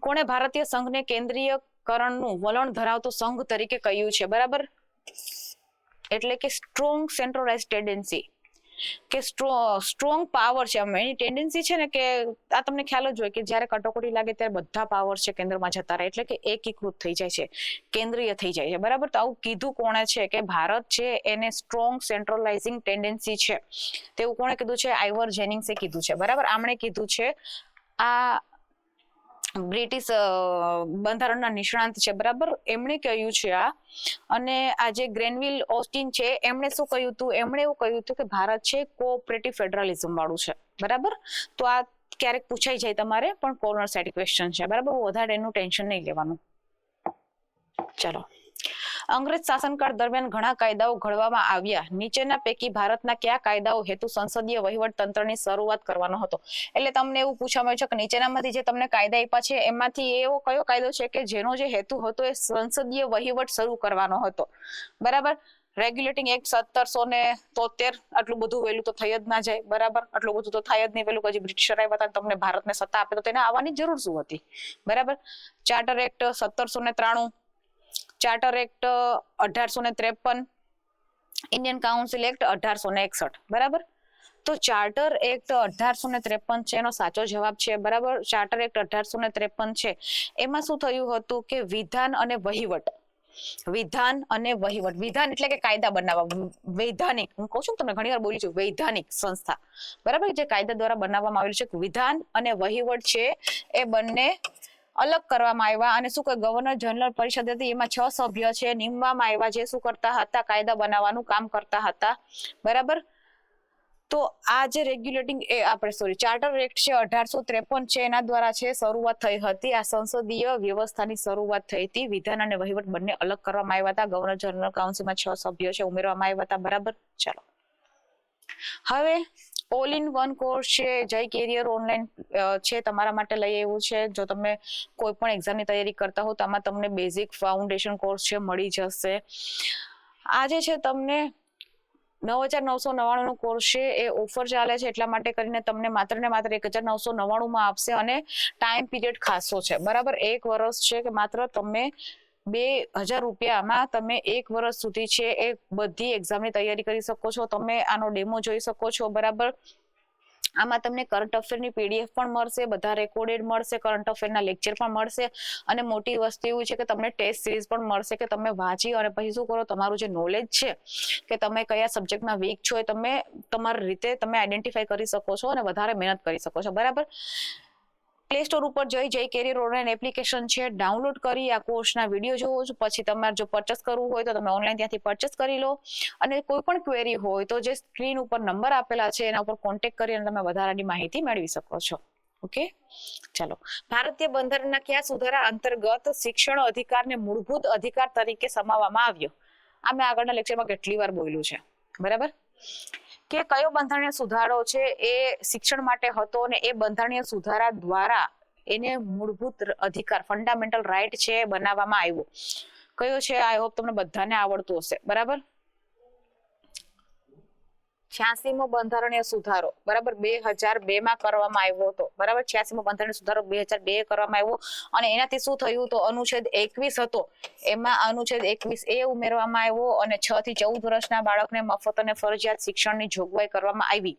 કોણે ભારતીય સંઘને કેન્દ્રીયકરણનું વલણ ધરાવતો સંઘ તરીકે કહ્યું છે? બરાબર. એટલે કે સ્ટ્રોંગ સેન્ટ્રલાઇઝ્ડ ટેન્ડન્સી. કે સ્ટ્રોંગ પાવર છે. એની ટેન્ડન્સી છે ને કે આ તમને ખ્યાલ જ હોય કે જ્યારે કટોકટી લાગે ત્યારે બધા પાવર છે કેન્દ્રમાં જતા રહે, એટલે કે એકીકૃત થઈ જાય છે, કેન્દ્રીય થઈ જાય છે, બરાબર. તો આવું કીધું કોણે છે કે ભારત છે એને સ્ટ્રોંગ સેન્ટ્રલાઇઝિંગ ટેન્ડન્સી છે, તેવું કોણે કીધું છે? આઇવર જેનિંગ્સે કીધું છે, બરાબર. આમણે કીધું છે, આ બ્રિટિશ બંધારણના નિષ્ણાંત છે, બરાબર, એમણે કહ્યું છે આ. અને આ જે ગ્રેનવિલ ઓસ્ટિન છે એમણે શું કહ્યું હતું? એમણે એવું કહ્યું હતું કે ભારત છે કોઓપરેટિવ ફેડરલિઝમ વાળું છે, બરાબર. તો આ ક્યારેક પૂછાઈ જાય તમારે, પણ કોર્નર સાઇડ ક્વેશ્ચન છે, બરાબર. વધારે એનું ટેન્શન નહીં લેવાનું. ચલો, અંગ્રેજ શાસનકાળ દરમિયાન ઘણા કાયદાઓ ઘડવામાં આવ્યા. નીચેના પૈકી ભારતના કયા કાયદાઓ હેતુ સંસદીય વહીવટ તંત્રની શરૂઆત કરવાનો હતો? એટલે તમને એવું પૂછવામાં આવ્યું છે કે નીચેનામાંથી જે તમને કાયદા આપ્યા છે એમાંથી એવો કયો કાયદો છે કે જેનો જે હેતુ હતો એ સંસદીય વહીવટ શરૂ કરવાનો હતો, બરાબર. રેગ્યુલેટિંગ એક્ટ 1773, આટલું બધું વહેલું તો થઈ જ ના જાય, બરાબર. આટલું બધું તો થાય જ નહીં વહેલું, હજી બ્રિટિશર આવ્યા હતા તમને ભારતને સત્તા આપે તો તેને આવવાની જરૂર શું હતી, બરાબર. Charter act 1793, charter act 1853, Indian council act 1861, બરાબર. તો ચાર્ટર એક્ટ 1853 છે એનો સાચો જવાબ છે, બરાબર. ચાર્ટર એક્ટ 1853 છે એમાં શું થયું હતું કે વિધાન અને વહીવટ, વિધાન અને વહીવટ, વિધાન એટલે કે કાયદા બનાવવા, વૈધાનિક, હું કહું છું તમને ઘણી વાર બોલી છું, વૈધાનિક સંસ્થા, બરાબર, જે કાયદા દ્વારા બનાવવામાં આવેલું છે. વિધાન અને વહીવટ છે એ બંને અલગ કરવામાં આવ્યા. અને શું કહે, ગવર્નર જનરલ પરિષદ હતી એમાં 6 સભ્ય છે નીમવામાં આવ્યા, જે શું કરતા હતા? કાયદા બનાવવાનું કામ કરતા હતા, બરાબર. તો આ જે રેગ્યુલેટિંગ ચાર્ટર એક્ટ છે 1853 છે એના દ્વારા છે શરૂઆત થઈ હતી. આ સંસદીય વ્યવસ્થાની શરૂઆત થઈ હતી. વિધાન અને વહીવટ બંને અલગ કરવામાં આવ્યા હતા. ગવર્નર જનરલ કાઉન્સિલમાં 6 સભ્યો છે ઉમેરવામાં આવ્યા હતા, બરાબર. ચાલો, હવે ઓલ ઇન વન કોર્સ છે જય કેરિયર ઓનલાઈન છે તમારા માટે લઈ આવ્યું છે. જો તમે કોઈ પણ એક્ઝામની તૈયારી કરતા હો તો આમાં તમને બેઝિક ફાઉન્ડેશન કોર્સ છે મળી જશે. આજે છે તમને 9999 નો કોર્સ છે એ ઓફર ચાલે છે, એટલા માટે કરીને તમને માત્ર ને માત્ર 1999 માં આપશે. અને ટાઈમ પીરિયડ ખાસો છે, બરાબર. 1 વર્ષ છે કે માત્ર તમે 2000 રૂપિયામાં તમે 1 વર્ષ સુધી છે એ બધી એક્ઝામની તૈયારી કરી શકો છો. તમે આનો ડેમો જોઈ શકો છો, બરાબર. આમાં તમને કરંટ અફેરની પીડીએફ પણ મળશે, બધા રેકોર્ડેડ મળશે, કરંટ અફેરના લેક્ચર પણ મળશે. અને મોટી વસ્તુ એવું છે કે તમને ટેસ્ટ સિરીઝ પણ મળશે કે તમે વાંચી અને પછી શું કરો, તમારું જે નોલેજ છે કે તમે કયા સબ્જેક્ટમાં વીક છો એ તમે તમારી રીતે તમે આઈડેન્ટિફાઈ કરી શકો છો અને વધારે મહેનત કરી શકો છો, બરાબર. પ્લે સ્ટોર ઉપર જય કેરિયર ઓનલાઈન એપ્લિકેશન છે, ડાઉનલોડ કરી આ કોર્સના વિડીયો જોવો છો. પછી તમારે જો પરચેસ કરવું હોય તો તમે ઓનલાઈન ત્યાંથી પરચેસ કરી લો. અને કોઈ પણ ક્વેરી હોય તો જે સ્ક્રીન ઉપર નંબર આપેલા છે એના ઉપર કોન્ટેક્ટ કરી અને તમે વધારાની માહિતી મેળવી શકો છો. ઓકે, ચાલો. ભારતીય બંધારણના કયા સુધારા અંતર્ગત શિક્ષણ અધિકારને મૂળભૂત અધિકાર તરીકે સમાવવામાં આવ્યો? આ મેં આગળના લેક્ચરમાં કેટલી વાર બોલ્યું છે, બરાબર. કે કયો બંધારણીય સુધારો છે એ શિક્ષણ માટે હતો અને એ બંધારણીય સુધારા દ્વારા એને મૂળભૂત અધિકાર, ફંડામેન્ટલ રાઇટ છે બનાવવામાં આવ્યો. કયો છે? આઈ હોપ તમને બધાને આવડતું હશે, બરાબર. 86મો બંધારણીય સુધારો, બરાબર, 2002 માં કરવામાં આવ્યો હતો, બરાબર. 86મો બંધારણીય સુધારો 2002 કરવામાં આવ્યો. અને એનાથી શું થયું? તો અનુચ્છેદ 21 હતો, એમાં અનુચ્છેદ 21A ઉમેરવામાં આવ્યો. અને 6 થી 14 વર્ષના બાળકને મફત અને ફરજિયાત શિક્ષણની જોગવાઈ કરવામાં આવી.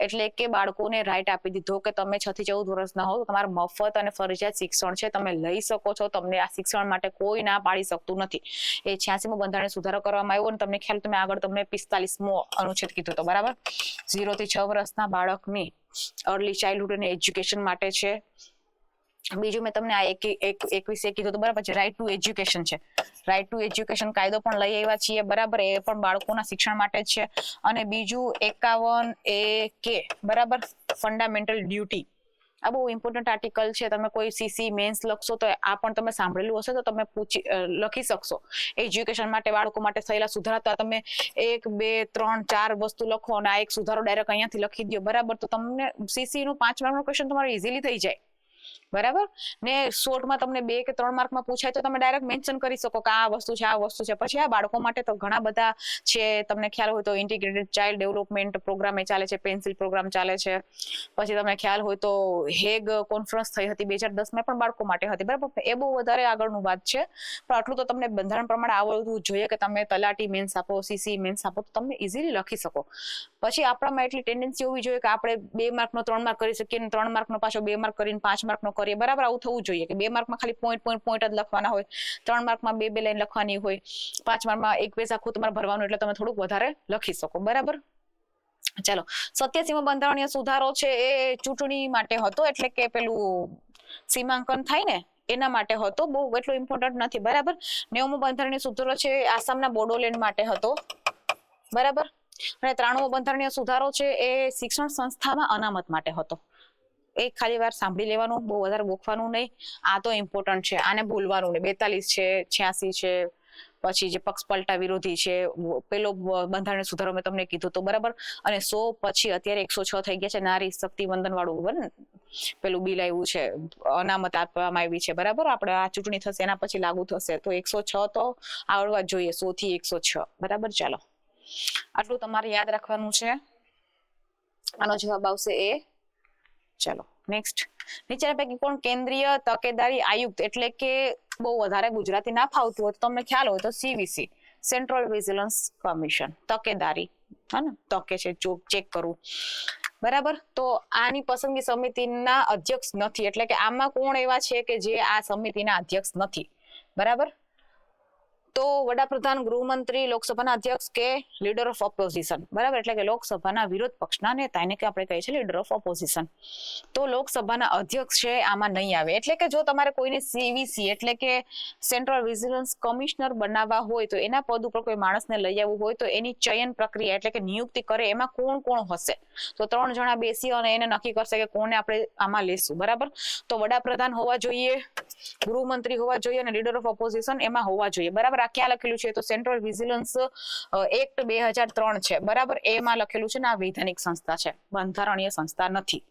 એટલે કે બાળકોને રાઈટ આપી દીધો કે તમે 6 થી 14 વર્ષના હો તો તમારે મફત અને ફરજિયાત શિક્ષણ છે તમે લઈ શકો છો. તમને આ શિક્ષણ માટે કોઈ ના પાડી શકતું નથી. એ 86મો બંધારણીય સુધારો કરવામાં આવ્યો. અને તમને ખ્યાલ, તમે આગળ તમને 45મો અનુચ્છેદ કીધો હતો, બરાબર. 0 થી 6 વર્ષના બાળકની અર્લી ચાઇલ્ડહુડ અને એજ્યુકેશન માટે છે. બીજું મેં તમને આ 21 કીધું હતું, બરાબર. રાઈટ ટુ એજ્યુકેશન છે, રાઈટ ટુ એજ્યુકેશન કાયદો પણ લઈ આવ્યા છીએ, બરાબર. એ પણ બાળકોના શિક્ષણ માટે જ છે. અને બીજું 51A, બરાબર, ફંડામેન્ટલ ડ્યુટી. આ બહુ ઇમ્પોર્ટન્ટ આર્ટિકલ છે. તમે કોઈ સીસી મેન્સ લખશો તો આ પણ તમે સાંભળેલું હશે તો તમે લખી શકશો. એજ્યુકેશન માટે બાળકો માટે થયેલા સુધારા, તમે 1, 2, 3, 4 વસ્તુ લખો અને આ એક સુધારો ડાયરેક્ટ અહીંયાથી લખી દો, બરાબર. તો તમને સીસી નું 5 માર્કનું ક્વેશ્ચન તમારું ઇઝીલી થઈ જાય. બરાબર ને શોર્ટમાં તમને 2 કે 3 માર્કમાં પૂછાય તો તમે ડાયરેક્ટ મેન્શન કરી શકો કે આ વસ્તુ છે, આ વસ્તુ છે. પછી આ બાળકો માટે તો ઘણા બધા છે, તમને ખ્યાલ હોય તો ઇન્ટિગ્રેટેડ ચાઇલ્ડ ડેવલપમેન્ટ પ્રોગ્રામ એ ચાલે છે, પેન્સિલ પ્રોગ્રામ ચાલે છે. પછી તમને ખ્યાલ હોય તો હેગ કોન્ફરન્સ થઈ હતી 2010માં, પણ બાળકો માટે હતી. બરાબર, એ બહુ વધારે આગળનું વાત છે, પણ આટલું તો તમને બંધારણ પ્રમાણે આવડવું જોઈએ કે તમે તલાટી મેન્સ આપો, સીસી મેન્સ આપો તો તમે ઇઝીલી લખી શકો. પછી આપણામાં એટલી ટેન્ડન્સી હોવી જોઈએ કે આપણે 2 માર્કનો 3 માર્ક કરી શકીએ, 3 માર્કનો પાછો 2 માર્ક કરીને 5 માર્કનો કરીએ. બરાબર, આવું થવું જોઈએ કે 2 માર્કમાં ખાલી પોઈન્ટ જ લખવાના હોય, 3 માર્કમાં 2 લાઈન લખવાની હોય, 5 માર્કમાં એક પેજ આખું તમારે ભરવાનું, એટલે તમે થોડુંક વધારે લખી શકો. બરાબર, ચાલો. 87મો બંધારણીય સુધારો છે એ ચૂંટણી માટે હતો, એટલે કે પેલું સીમાંકન થાય ને એના માટે હતો, બહુ એટલો ઇમ્પોર્ટન્ટ નથી. બરાબર, 90મો બંધારણીય સુધારો છે આસામના બોડોલેન્ડ માટે હતો. બરાબર, અને 93મો બંધારણીય સુધારો છે એ શિક્ષણ સંસ્થામાં અનામત માટે હતો. એક ખાલી વાર સાંભળી લેવાનું, બહુ વધારે ગોખવાનું નહીં, આ તો ઇમ્પોર્ટન્ટ છે, આને ભૂલવાનું નહીં. 42 છે, 86 છે, પછી જે પક્ષ પલટા વિરોધી છે, પેલો બંધારણીય સુધારો મેં તમને કીધું તો. બરાબર, અને 100 પછી અત્યારે 106 થઈ ગયા છે, નારી શક્તિ વંદન વાળું પેલું બિલ આવ્યું છે, અનામત આપવામાં આવી છે. બરાબર, આપણે આ ચૂંટણી થશે એના પછી લાગુ થશે, તો 106 તો આવડવા જ જોઈએ, 100 થી 106. બરાબર, ચાલો આટલું તમારે યાદ રાખવાનું છે. આનો જવાબ આવશે એ. ચાલો નેક્સ્ટ. નીચેના પૈકી કોણ કેન્દ્રીય તકેદારી આયુક્ત, એટલે કે બહુ વધારે ગુજરાતી ના ફાવતું હોય તો તમને ખ્યાલ હોય તો CVC, સેન્ટ્રલ વિજિલન્સ કમિશન, તકેદારી, હા ને, તકે છે ચેક કરવું. બરાબર, તો આની પસંદગી સમિતિના અધ્યક્ષ નથી, એટલે કે આમાં કોણ એવા છે કે જે આ સમિતિના અધ્યક્ષ નથી. બરાબર, તો વડાપ્રધાન, ગૃહમંત્રી, લોકસભાના અધ્યક્ષ કે લીડર ઓફ ઓપોઝિશન. બરાબર, એટલે કે લોકસભાના વિરોધ પક્ષના નેતા, એને કે આપણે કહીએ છીએ લીડર ઓફ ઓપોઝિશન. તો લોકસભાના અધ્યક્ષ છે આમાં નહીં આવે. એટલે કે જો તમારે કોઈને CVC એટલે કે સેન્ટ્રલ વિજિલન્સ કમિશનર બનાવવા હોય તો એના પદ ઉપર કોઈ માણસને લઈ આવવું હોય તો એની ચયન પ્રક્રિયા એટલે કે નિયુક્તિ કરે એમાં કોણ કોણ હશે, તો 3 જણા બેસી અને એને નક્કી કરશે કે કોને આપણે આમાં લેશું. બરાબર, તો વડાપ્રધાન હોવા જોઈએ, ગૃહમંત્રી હોવા જોઈએ અને લીડર ઓફ ઓપોઝિશન એમાં હોવા જોઈએ. બરાબર, આ ક્યાં લખેલું છે તો સેન્ટ્રલ વિજિલન્સ એક્ટ 2003 છે. બરાબર, એમાં લખેલું છે ને આ વૈધાનિક સંસ્થા છે, બંધારણીય સંસ્થા નથી.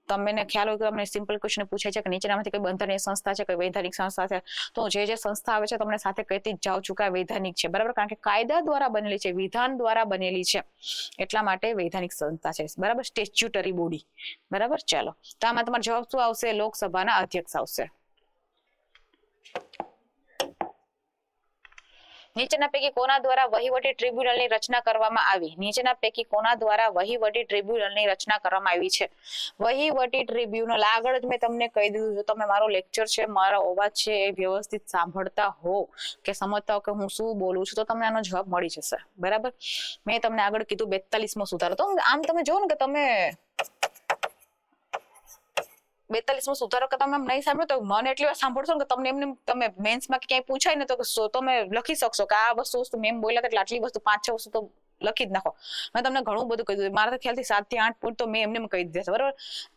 તમને ખ્યાલ હોય કે તમને સિમ્પલ ક્વેશ્ચન પૂછાય છે કે નીચેનામાંથી કઈ બંધારણીય સંસ્થા છે, કઈ વૈધાનિક સંસ્થા છે, તો જે સંસ્થા આવે છે તમને સાથે કહેતી જ જાઉં છું કે આ વૈધાનિક છે. બરાબર, કારણ કે કાયદા દ્વારા બનેલી છે, વિધાન દ્વારા બનેલી છે, એટલા માટે વૈધાનિક સંસ્થા છે. બરાબર, સ્ટેચ્યુટરી બોડી. બરાબર, ચાલો તો આમાં તમારો જવાબ શું આવશે? લોકસભાના અધ્યક્ષ આવશે. નીચેના પૈકી કોના દ્વારા વહીવટી ટ્રિબ્યુનલની રચના કરવામાં આવી? નીચેના પૈકી કોના દ્વારા વહીવટી ટ્રિબ્યુનલની રચના કરવામાં આવી છે? વહીવટી ટ્રિબ્યુનલ આગળ જ મેં તમને કહી દીધું, જો તમે મારો લેક્ચર છે, મારો અવાજ છે એ વ્યવસ્થિત સાંભળતા હો કે સમજતા હો કે હું શું બોલું છું તો તમને આનો જવાબ મળી જશે. બરાબર, મેં તમને આગળ કીધું 42મો સુધારો, તો આમ તમે જોવો ને કે તમે 42મો સુધારો કે તમે નહીં સાંભળો તો મને એટલી વાર સાંભળશો ને કે તમને એમને તમે મેન્સમાં ક્યાંય પૂછાય ને તો તમે લખી શકશો કે આ વસ્તુ મેમ બોલ્યા એટલે આટલી વસ્તુ 5-6 વસ્તુ તો લખી જ નાખો. મેં તમને ઘણું બધું કહી દીધું, મારા ખ્યાલથી 7 થી 8 પોઈન્ટ તો મેં એમને કહી દીધા છે. બરાબર,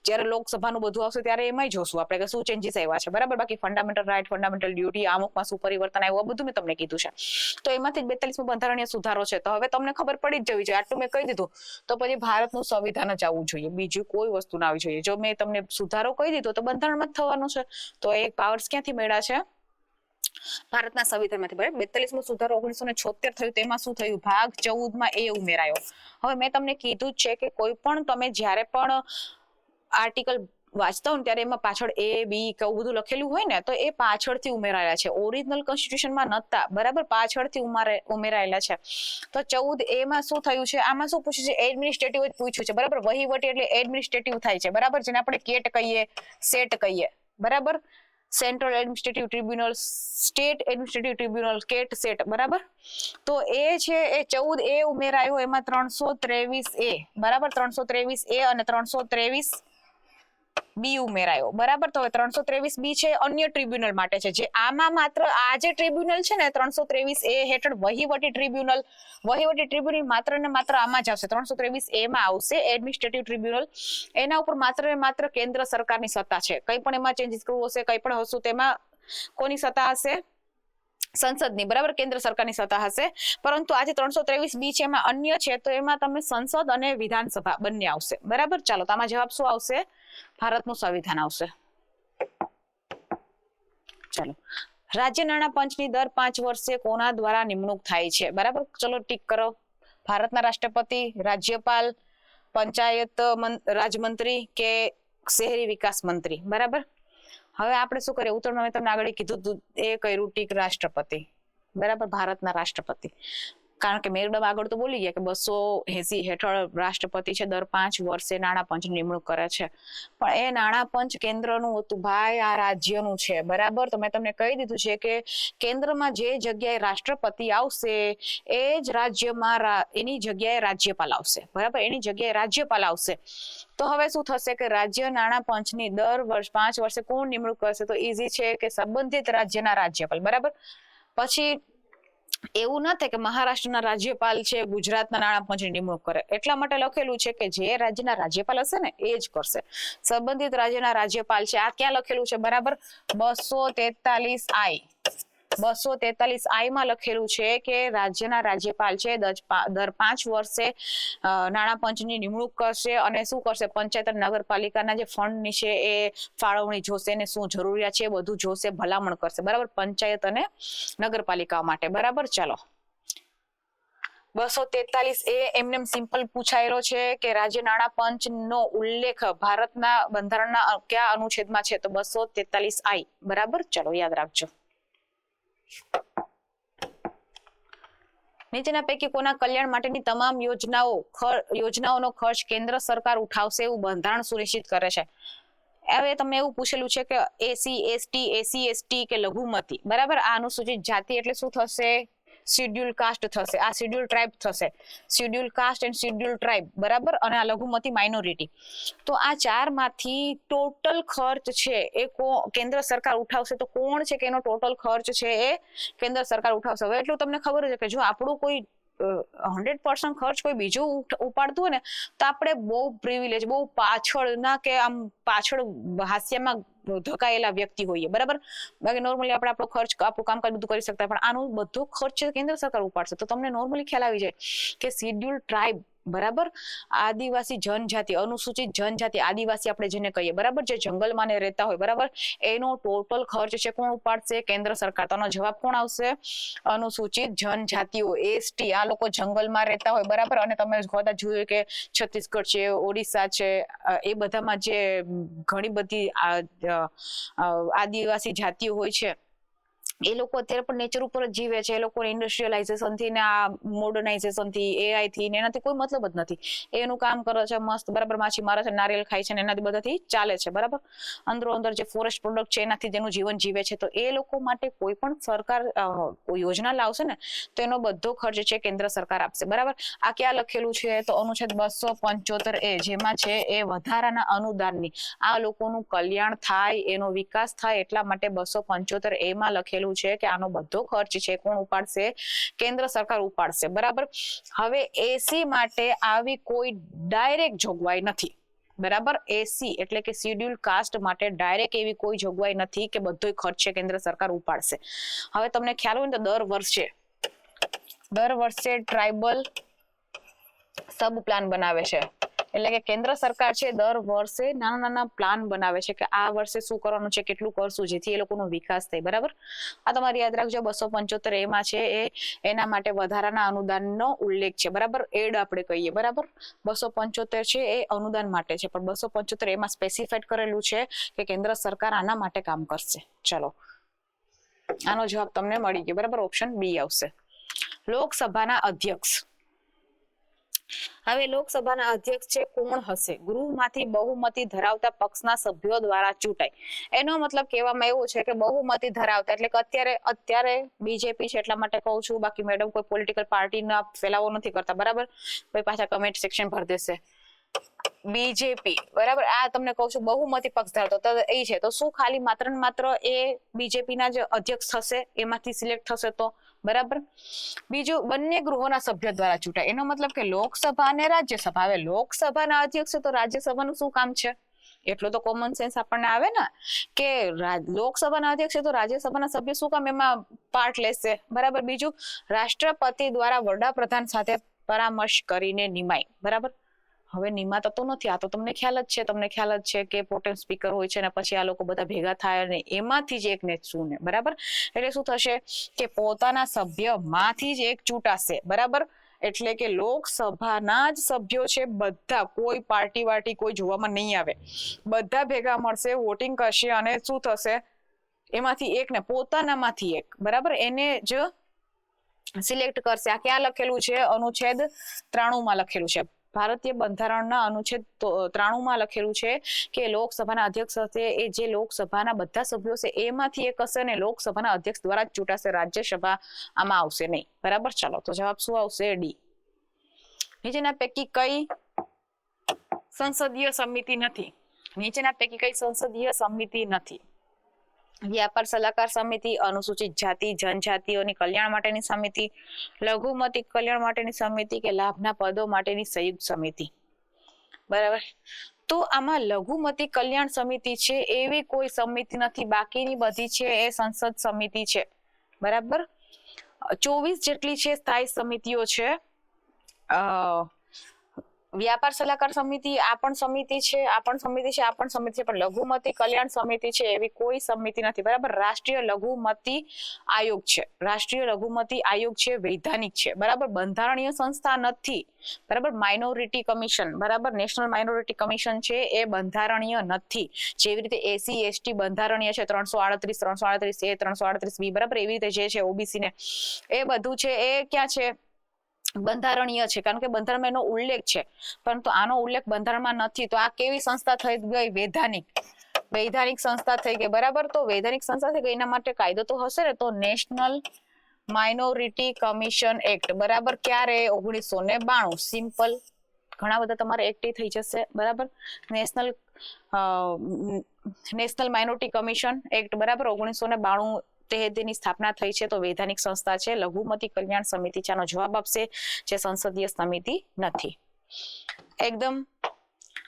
જ્યારે લોકસભાનું બધું આવશે ત્યારે એમાંય જોશું આપણે કે શું ચેન્જીસ આવ્યા છે. બરાબર, બાકી ફંડામેન્ટલ રાઇટ, ફંડામેન્ટલ ડ્યુટી, અમુકમાં શું પરિવર્તન આવ્યું, આ બધું મેં તમને કીધું છે. તો એમાંથી 42મો બંધારણીય સુધારો છે, તો હવે તમને ખબર પડી જ જવી જોઈએ. આટલું મેં કહી દીધું તો પછી ભારતનું સંવિધાન જ આવવું જોઈએ, બીજું કોઈ વસ્તુ ના આવવી જોઈએ. જો મેં તમને સુધારો કહી દીધો તો બંધારણમાં જ થવાનું છે, તો એ પાવર્સ ક્યાંથી મળ્યા છે? ભારતના સંવિધાનમાંથી. બરાબર, 42મો સુધારો 1976 થયું, તેમાં શું થયું? ભાગ 14માં એ ઉમેરાયો. હવે મેં તમને કીધું જ છે કે કોઈ પણ તમે જ્યારે પણ આર્ટિકલ વાંચતા હોય ત્યારે એમાં પાછળ A, B કેવું બધું લખેલું હોય ને તો એ પાછળથી ઉમેરાયેલા છે, ઓરિજિનલ કોન્સ્ટિટ્યુશનમાં નહોતા. બરાબર, પાછળથી ઉમેરાયેલા છે. તો 14A માં શું થયું છે? આમાં શું પૂછ્યું છે? એડમિનિસ્ટ્રેટિવ જ પૂછ્યું છે. બરાબર, વહીવટી એટલે એડમિનિસ્ટ્રેટિવ થાય છે. બરાબર, જેને આપણે કેટ કહીએ, સેટ કહીએ. બરાબર, central administrative tribunal, state administrative tribunal, cat set. બરાબર, તો એ છે એ 14A ઉમેરાયો, એમાં 323A. બરાબર, 323A અને 323B ઉમેરાયો. બરાબર, તો હવે 323B છે અન્ય ટ્રિબ્યુનલ માટે છે, જે આમાં માત્ર આ જે ટ્રિબ્યુનલ છે ને 323A હેઠળ વહીવટી ટ્રિબ્યુનલ માત્ર ને માત્ર આમાં જ આવશે, 323A માં આવશે એડમિનિસ્ટ્રેટિવ ટ્રિબ્યુનલ. એના ઉપર માત્ર ને માત્ર કેન્દ્ર સરકારની સત્તા છે. કંઈ પણ એમાં ચેન્જીસ કરવું હશે, કંઈ પણ હશે તેમાં કોની સત્તા હશે? સંસદની. બરાબર, કેન્દ્ર સરકારની સત્તા હશે. પરંતુ આજે 323B છે એમાં અન્ય છે, તો એમાં તમે સંસદ અને વિધાનસભા બંને આવશે. બરાબર, ચાલો તો આમાં જવાબ શું આવશે? ભારતનું સંવિધાન આવશે. ચાલો, રાજ્ય નાણાં પંચની દર 5 વર્ષે કોના દ્વારા નિમણૂક થાય છે? બરાબર, ચલો ટીક કરો. ભારતના રાષ્ટ્રપતિ, રાજ્યપાલ, પંચાયત રાજમંત્રી કે શહેરી વિકાસ મંત્રી? બરાબર. હવે આપણે શું કરીએ, ઉત્તરમાં મેં તમને આગળ કીધું એ કર્યું ટીક, રાષ્ટ્રપતિ. બરાબર, ભારતના રાષ્ટ્રપતિ. કારણ કે મેડમ આગળ તો બોલી ગયા કે 280 હેઠળ રાષ્ટ્રપતિ છે, દર 5 વર્ષે નાણાં પંચની નિમણૂક કરે છે. પણ એ નાણાં પંચ કેન્દ્રનું હતું ભાઈ, આ રાજ્યનું છે. બરાબર, તો મેં તમને કહી દીધું છે કે કેન્દ્રમાં જે જગ્યાએ રાષ્ટ્રપતિ આવશે એ જ રાજ્યમાં એની જગ્યાએ રાજ્યપાલ આવશે. બરાબર, એની જગ્યાએ રાજ્યપાલ આવશે. તો હવે શું થશે કે રાજ્ય નાણાં પંચની દર 5 વર્ષે કોણ નિમણૂક કરશે? તો ઈઝી છે કે સંબંધિત રાજ્યના રાજ્યપાલ. બરાબર, પછી એવું ના થાય કે મહારાષ્ટ્રના રાજ્યપાલ છે ગુજરાતના નાણાં પંચની નિમણૂક કરે. એટલા માટે લખેલું છે કે જે રાજ્યના રાજ્યપાલ હશે ને એ જ કરશે. સંબંધિત રાજ્યના રાજ્યપાલ છે. આ ક્યાં લખેલું છે? બરાબર, 243I. 243I માં લખેલું છે કે રાજ્યના રાજ્યપાલ છે દર 5 વર્ષે નાણાં પંચની નિમણૂક કરશે અને શું કરશે? પંચાયત અને નગરપાલિકાના જે ફંડની છે એ ફાળવણી જોશે ને શું જરૂરિયાત છે બધું જોશે, ભલામણ કરશે. બરાબર, પંચાયત અને નગરપાલિકા માટે. બરાબર, ચાલો. 243 એમને સિમ્પલ પૂછાયેલો છે કે રાજ્ય નાણાં પંચ નો ઉલ્લેખ ભારતના બંધારણના કયા અનુચ્છેદમાં છે? તો 243I. બરાબર, ચલો યાદ રાખજો. નીચેના પૈકી કોના કલ્યાણ માટેની તમામ યોજનાઓનો ખર્ચ કેન્દ્ર સરકાર ઉઠાવશે એવું બંધારણ સુનિશ્ચિત કરે છે? હવે તમને એવું પૂછેલું છે કે એસસી/એસટી કે લઘુમતી. બરાબર, આ અનુસૂચિત જાતિ એટલે શું થશે? શિડ્યુલ કાસ્ટ થશે. આ શિડ્યુલ ટ્રાઇબ થશે. Schedule cast and schedule tribe. બરાબર, અને આ લઘુમતી માઇનોરિટી. તો આ 4 માંથી ટોટલ ખર્ચ છે એ કેન્દ્ર સરકાર ઉઠાવશે. તો કોણ છે કે એનો ટોટલ ખર્ચ છે એ કેન્દ્ર સરકાર ઉઠાવશે? હવે એટલું તમને ખબર છે કે જો આપણું કોઈ 100% ખર્ચ કોઈ બીજું ઉપાડતું હોય ને તો આપણે બહુ પ્રિવિલેજ, બહુ પાછળના કે આમ પાછળ હાસ્યમાં ધકાયેલા વ્યક્તિ હોઈએ. બરાબર, બાકી નોર્મલી આપણે આપણો ખર્ચ આપણું કામકાજ બધું કરી શકતા, પણ આનો બધો ખર્ચ કેન્દ્ર સરકાર ઉપાડશે. તો તમને નોર્મલી ખ્યાલ આવી જાય કે શિડ્યુલ ટ્રાઇબ, બરાબર, આદિવાસી જનજાતિ, અનુસૂચિત જનજાતિ, આદિવાસી આપણે જેને કહીએ, બરાબર, જે જંગલમાં ને રહેતા હોય, બરાબર, એનો ટોટલ ખર્ચ છે કોણ ઉપાડશે? કેન્દ્ર સરકાર. તો આનો જવાબ કોણ આવશે? અનુસૂચિત જનજાતિઓ, એસટી. આ લોકો જંગલમાં રહેતા હોય, બરાબર, અને તમે કદાચ જોયું કે છત્તીસગઢ છે, ઓડિશા છે, એ બધામાં જે ઘણી બધી આદિવાસી જાતિઓ હોય છે એ લોકો અત્યારે પણ નેચર ઉપર જ જીવે છે. એ લોકોને ઇન્ડસ્ટ્રીયલાઇઝેશન થી ને આ મોડર્નાઇઝેશન થી, એઆઈ થી ને એનાથી કોઈ મતલબ જ નથી. એનું કામ કરે છે મસ્ત, બરાબર, માછી મારે છે, નારિયેલ ખાય છે ને એનાથી બધાથી ચાલે છે. બરાબર, અંદરો અંદર જે ફોરેસ્ટ પ્રોડક્ટ છે એનાથી તેનું જીવન જીવે છે. તો એ લોકો માટે કોઈ પણ સરકાર યોજના લાવશે ને તો એનો બધો ખર્ચ છે કેન્દ્ર સરકાર આપશે. બરાબર, આ ક્યાં લખેલું છે? તો અનુચ્છેદ 275A, જેમાં છે એ વધારાના અનુદાનની આ લોકોનું કલ્યાણ થાય, એનો વિકાસ થાય એટલા માટે 275A માં લખેલું છે કે આનો બધો ખર્ચ છે કોણ ઉપાડશે? કેન્દ્ર સરકાર ઉપાડશે. બરાબર, હવે એસી માટે આવી કોઈ ડાયરેક્ટ જોગવાઈ નથી. બરાબર, એસી એટલે કે શિડ્યુલ કાસ્ટ માટે ડાયરેક્ટ એવી કોઈ જોગવાઈ નથી કે બધો ખર્ચ છે કેન્દ્ર સરકાર ઉપાડશે. હવે તમને ખ્યાલ હોય ને તો દર વર્ષે ટ્રાઇબલ સબ પ્લાન બનાવે છે. એટલે કે કેન્દ્ર સરકાર છે દર વર્ષે નાના નાના પ્લાન બનાવે છે કે આ વર્ષે શું કરવાનું છે, કેટલું કરશું જેથી એ લોકોનો વિકાસ થાય. બરાબર, આ તમારે યાદ રાખજો. 275 એમાં છે એ એના માટે વધારાના અનુદાનનો ઉલ્લેખ છે. બરાબર, એડ આપણે કહીએ. બરાબર, 275 છે એ અનુદાન માટે છે, પણ 275 એમાં સ્પેસિફાઈડ કરેલું છે કે કેન્દ્ર સરકાર આના માટે કામ કરશે. ચલો, આનો જવાબ તમને મળી ગયો. બરાબર, ઓપ્શન બી આવશે. લોકસભાના અધ્યક્ષ. હવે લોકસભાના અધ્યક્ષ છે કોણ હશે? ગૃહમાંથી બહુમતી ધરાવતા પક્ષના સભ્યો દ્વારા ચૂંટાય. એનો મતલબ કહેવામાં એવું છે કે બહુમતી ધરાવતા એટલે કે અત્યારે બીજેપી છે એટલા માટે કહું છું, બાકી મેડમ કોઈ પોલિટિકલ પાર્ટીના ફેલાવો નથી કરતા. બરાબર, કોઈ પાછા કમેન્ટ સેક્શન ભરી દેશે બીજેપી. બરાબર, આ તમને કહું છું બહુમતી પક્ષ ધરાવતો તો એ છે. તો શું ખાલી માત્ર ને માત્ર એ બીજેપીના જ અધ્યક્ષ થશે, એમાંથી સિલેક્ટ થશે? તો બરાબર, બીજું બંને ગૃહોના સભ્ય દ્વારા ચૂંટાય. એનો મતલબ કે લોકસભા અને રાજ્યસભા. હવે લોકસભાના અધ્યક્ષ તો રાજ્યસભાનું શું કામ છે? એટલું તો કોમન સેન્સ આપણને આવે ને કે લોકસભાના અધ્યક્ષ તો રાજ્યસભાના સભ્ય શું કામ એમાં પાર્ટ લેશે? બરાબર, બીજું રાષ્ટ્રપતિ દ્વારા વડાપ્રધાન સાથે પરામર્શ કરીને નિમાય. બરાબર, હવે નિમાતા તો નથી, આ તો તમને ખ્યાલ જ છે કે પ્રોટેમ સ્પીકર હોય છે ને પછી આ લોકો બધા ભેગા થાય અને એમાંથી જ એકને ચૂને, બરાબર. એટલે શું થશે કે પોતાના સભ્યમાંથી જ એક ચૂંટાશે, બરાબર. એટલે કે લોકસભાના જ સભ્યો છે બધા, કોઈ પાર્ટી વાર્ટી કોઈ જોવામાં નહીં આવે, બધા ભેગા મળશે, વોટિંગ કરશે અને શું થશે એમાંથી એકને, પોતાનામાંથી એક, બરાબર, એને જ સિલેક્ટ કરશે. આ ક્યાં લખેલું છે? અનુચ્છેદ 93 લખેલું છે. ભારતીય બંધારણના અનુચ્છેદ 93 લખેલું છે કે લોકસભાના અધ્યક્ષ હશે એ જે લોકસભાના બધા સભ્યો છે એમાંથી એક હશે અને લોકસભાના અધ્યક્ષ દ્વારા જ ચૂંટાશે, રાજ્યસભા આમાં આવશે નહીં, બરાબર. ચાલો, તો જવાબ શું આવશે? ડી. નીચેના પૈકી કઈ સંસદીય સમિતિ નથી? નીચેના પૈકી કઈ સંસદીય સમિતિ નથી? વ્યાપાર સલાહકાર સમિતિ, અનુસૂચિત જાતિ જનજાતિઓની કલ્યાણ માટેની સમિતિ, લઘુમતી કલ્યાણ માટેની સમિતિ કે લાભના પદો માટેની સંયુક્ત સમિતિ, બરાબર. તો આમાં લઘુમતી કલ્યાણ સમિતિ છે એવી કોઈ સમિતિ નથી, બાકીની બધી છે એ સંસદ સમિતિ છે, બરાબર. 24 જેટલી છે સ્થાયી સમિતિઓ છે. વ્યાપાર સલાહકાર સમિતિ આ પણ સમિતિ છે, આ પણ સમિતિ છે, આ પણ સમિતિ છે, પણ લઘુમતી કલ્યાણ સમિતિ છે એવી કોઈ સમિતિ નથી, બરાબર. રાષ્ટ્રીય લઘુમતી આયોગ છે, રાષ્ટ્રીય લઘુમતી આયોગ છે, વૈધાનિક છે, બરાબર. બંધારણીય સંસ્થા નથી, બરાબર. માઇનોરિટી કમિશન, બરાબર, નેશનલ માઇનોરિટી કમિશન છે એ બંધારણીય નથી. જેવી રીતે એસસી એસટી બંધારણીય છે 338 A 338 B, બરાબર. એવી રીતે જે છે ઓબીસી ને એ બધું છે એ ક્યાં છે? બંધારણીય છે, કારણ કે બંધારણમાં એનો ઉલ્લેખ છે, પરંતુ આનો ઉલ્લેખ બંધારણમાં નથી. તો આ કેવી સંસ્થા થઈ ગઈ? વૈધાનિક સંસ્થા થઈ ગઈ, બરાબર. તો વૈધાનિક સંસ્થા થઈ ગઈ, એના માટે કાયદો તો હશે ને, તો નેશનલ માઇનોરિટી કમિશન એક્ટ, બરાબર. ક્યારે? 1992. સિમ્પલ, ઘણા બધા તમારે એક્ટ થઈ જશે, બરાબર. નેશનલ માઇનોરિટી કમિશન એક્ટ, બરાબર, 1992 તેની સ્થાપના થઈ છે. તો વૈધાનિક સંસ્થા છે. લઘુમતી કલ્યાણ સમિતિ છે આનો જવાબ આપશે, જે સંસદીય સમિતિ નથી. એકદમ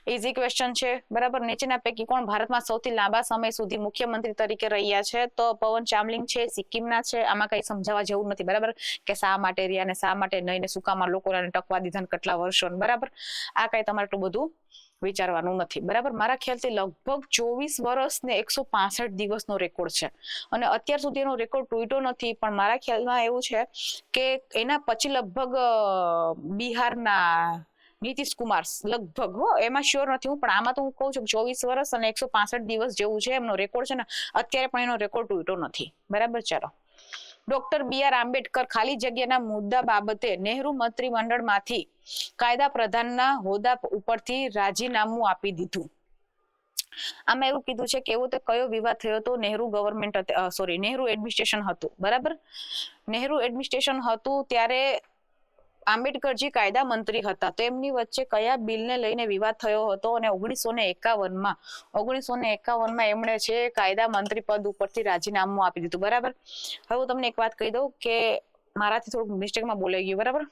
ઈઝી ક્વેશ્ચન છે, બરાબર. નીચેના પૈકી કોણ ભારતમાં સૌથી લાંબા સમય સુધી મુખ્યમંત્રી તરીકે રહ્યા છે? તો પવન ચામલિંગ છે, સિક્કિમના છે. આમાં કઈ સમજાવવા જેવું નથી, બરાબર, કે શા માટે રહ્યા ને શા માટે નહીં ને સુકામાં લોકોને ટકવા દીધા કેટલા વર્ષો, બરાબર. આ કઈ તમારે એટલું બધું વિચારવાનું નથી, બરાબર. મારા ખ્યાલથી લગભગ 24 વર્ષ ને 165 દિવસનો રેકોર્ડ છે અને અત્યાર સુધી એનો રેકોર્ડ તૂટ્યો નથી, પણ મારા ખ્યાલમાં એવું છે કે એના પછી લગભગ બિહારના નીતિશ કુમાર, લગભગ, એમાં શ્યોર નથી હું, પણ આમાં તો હું કહું છું 24 વર્ષ અને 165 દિવસ જેવું છે એમનો રેકોર્ડ છે ને, અત્યારે પણ એનો રેકોર્ડ તૂટ્યો નથી, બરાબર. ચાલો, ડોક્ટર BR આંબેડકર ખાલી જગ્યાના મુદ્દા બાબતે નહેરુ મંત્રીમંડળમાંથી કાયદા પ્રધાનના હોદ્દા ઉપરથી રાજીનામું આપી દીધું. આમાં એવું કીધું છે કે એવો તો કયો વિવાદ થયો હતો? નહેરુ એડમિનિસ્ટ્રેશન હતું, બરાબર. નહેરુ એડમિનિસ્ટ્રેશન હતું ત્યારે આંબેડકરજી કાયદા મંત્રી હતા, તો એમની વચ્ચે કયા બિલને લઈને વિવાદ થયો હતો? અને 1951માં એમણે છે કાયદા મંત્રી પદ ઉપરથી રાજીનામું આપી દીધું, બરાબર. હવે હું તમને એક વાત કહી દઉં કે મારાથી થોડુંક મિસ્ટેકમાં બોલાઈ ગયું, બરાબર,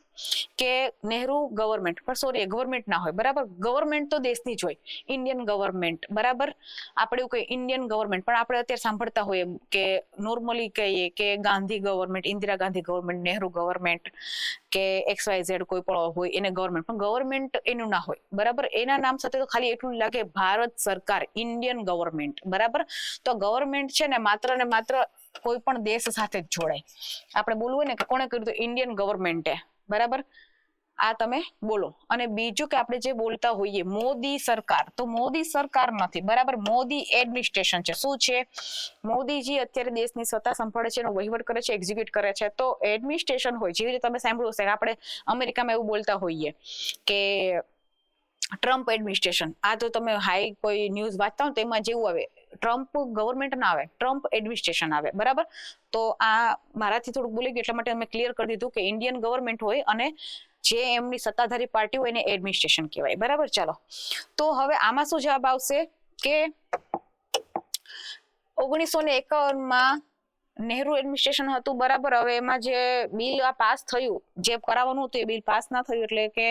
કે નહેરુ ગવર્મેન્ટ, પણ સોરી ગવર્મેન્ટ ના હોય, બરાબર. ગવર્મેન્ટ તો દેશની જ હોય, ઇન્ડિયન ગવર્મેન્ટ, બરાબર. આપણે એવું કહીએ ઇન્ડિયન ગવર્મેન્ટ, પણ આપણે અત્યારે સાંભળતા હોઈએ કે નોર્મલી કહીએ કે Gandhi government, Indira Gandhi government, Nehru government કે XYZ કોઈ પણ હોય એને ગવર્મેન્ટ, પણ ગવર્મેન્ટ એનું ના હોય, બરાબર. એના નામ સાથે તો ખાલી એટલું લાગે ભારત સરકાર, ઇન્ડિયન ગવર્મેન્ટ, બરાબર. તો ગવર્મેન્ટ છે ને માત્ર કોઈ પણ દેશ સાથે જ જોડાય. આપણે બોલવું હોય ને કે કોણે કર્યું? તો ઇન્ડિયન ગવર્મેન્ટે, બરાબર. આ તમે બોલો. અને બીજું કે આપણે જે બોલતા હોઈએ મોદી સરકાર, તો મોદી સરકાર નથી, બરાબર. મોદી એડમિનિસ્ટ્રેશન છે. શું છે? મોદીજી અત્યારે દેશની સત્તા સંભાળે છે, એનો વહીવટ કરે છે, એક્ઝિક્યુટ કરે છે, તો એડમિનિસ્ટ્રેશન હોય. જેવી રીતે તમે સાંભળ્યું હશે આપણે અમેરિકામાં એવું બોલતા હોઈએ કે ટ્રમ્પ એડમિનિસ્ટ્રેશન. આ તો તમે હાઈ કોઈ ન્યૂઝ વાંચતા હો તો એમાં જેવું આવે, ટ્રમ્પ ગવર્મેન્ટ ના આવે, ટ્રમ્પ એડમિનિસ્ટ્રેશન આવે, બરાબર. તો આ મારાથી થોડુંક બોલી ગયું એટલા માટે અમે ક્લિયર કરી દીધું કે ઇન્ડિયન ગવર્મેન્ટ હોય અને જે એમની સત્તાધારી પાર્ટી હોય એને એડમિનિસ્ટ્રેશન કહેવાય, બરાબર. ચાલો, તો હવે આમાં શું જવાબ આવશે કે 1951માં નહેરુ એડમિનિસ્ટ્રેશન હતું, બરાબર. હવે એમાં જે બિલ આ પાસ થયું, જે કરાવવાનું હતું એ બિલ પાસ ના થયું, એટલે કે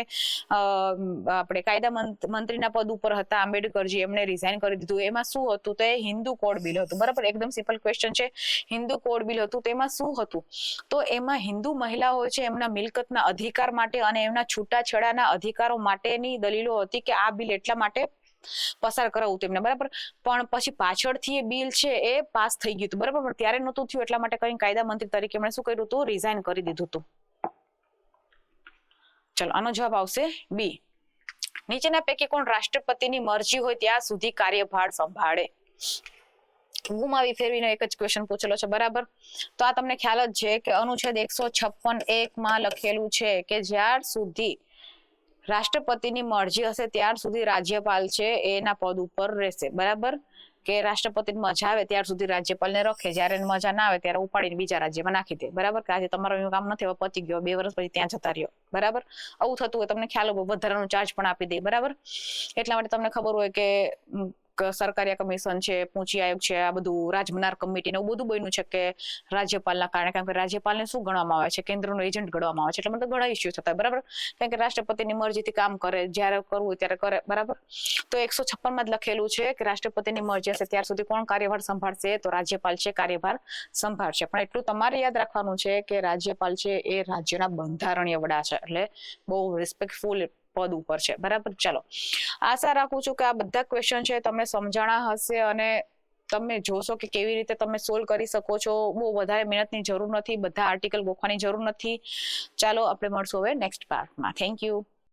આપણે કાયદા મંત્રીના પદ ઉપર હતા આંબેડકરજી, એમણે રિઝાઇન કરી દીધું. એમાં શું હતું? તો એ હિન્દુ કોડ બિલ હતું, બરાબર. એકદમ સિમ્પલ ક્વેશ્ચન છે. હિન્દુ કોડ બિલ હતું. તો એમાં શું હતું? તો એમાં હિન્દુ મહિલાઓ છે એમના મિલકતના અધિકાર માટે અને એમના છૂટાછેડાના અધિકારો માટેની દલીલો હતી કે આ બિલ એટલા માટે પસાર કરાવવું તેમને, બરાબર. પણ પછી પાછળથી એ બિલ છે એ પાસ થઈ ગયું હતું, બરાબર. પણ ત્યારે નહોતું થયું, એટલા માટે કરીને કાયદા મંત્રી તરીકે એમણે શું કર્યું હતું? રિઝાઇન કરી દીધું હતું. ચલો, આનો જવાબ આવશે બી. નીચેના પૈકી કોણ રાષ્ટ્રપતિની મરજી હોય ત્યાં સુધી કાર્યભાર સંભાળે? ગુમાવી ફેરવીનો એક જ ક્વેશ્ચન પૂછેલો છે, બરાબર. તો આ તમને ખ્યાલ જ છે કે અનુચ્છેદ 156(1) માં લખેલું છે કે જ્યાર સુધી રાષ્ટ્રપતિની મરજી હશે ત્યાર સુધી રાજ્યપાલ છે એના પદ ઉપર રહેશે, બરાબર. કે રાષ્ટ્રપતિને મજા આવે ત્યાર સુધી રાજ્યપાલને રાખે, જ્યારે મજા ના આવે ત્યારે ઉપાડીને બીજા રાજ્યમાં નાખી દે, બરાબર. કે આજે તમારો એવું કામ નથી, હવે પતી ગયો, 2 વર્ષ પછી ત્યાં જતા રહ્યો, બરાબર. આવું થતું હોય, તમને ખ્યાલ હોય, વધારાનો ચાર્જ પણ આપી દે, બરાબર. એટલા માટે તમને ખબર હોય કે સરકારી કમિશન છે, પૂંચી આયોગ છે, આ બધું રાજમનાર કમિટી ને એવું બધું બન્યું છે કે રાજ્યપાલના કારણે. કારણ કે રાજ્યપાલને શું ગણવામાં આવે છે? કેન્દ્રનો એજન્ટ ગણવામાં આવે છે. એટલે ઘણા ઇસ્યુ થતા, બરાબર. કારણ કે રાષ્ટ્રપતિની મરજીથી કામ કરે, જ્યારે કરવું હોય ત્યારે કરે, બરાબર. તો 156 માં જ લખેલું છે કે રાષ્ટ્રપતિની મરજી હશે ત્યાર સુધી કોણ કાર્યભાર સંભાળશે? તો રાજ્યપાલ છે કાર્યભાર સંભાળશે. પણ એટલું તમારે યાદ રાખવાનું છે કે રાજ્યપાલ છે એ રાજ્યના બંધારણીય વડા છે, એટલે બહુ રિસ્પેક્ટફુલ પદ ઉપર છે, બરાબર. ચલો, આશા રાખું છું કે આ બધા ક્વેશ્ચન છે તમને સમજાણા હશે અને તમે જોશો કે કેવી રીતે તમે સોલ્વ કરી શકો છો. બહુ વધારે મહેનતની જરૂર નથી, બધા આર્ટિકલ ગોખવાની જરૂર નથી. ચાલો, આપણે મળશું હવે નેક્સ્ટ પાર્ટમાં. Thank you.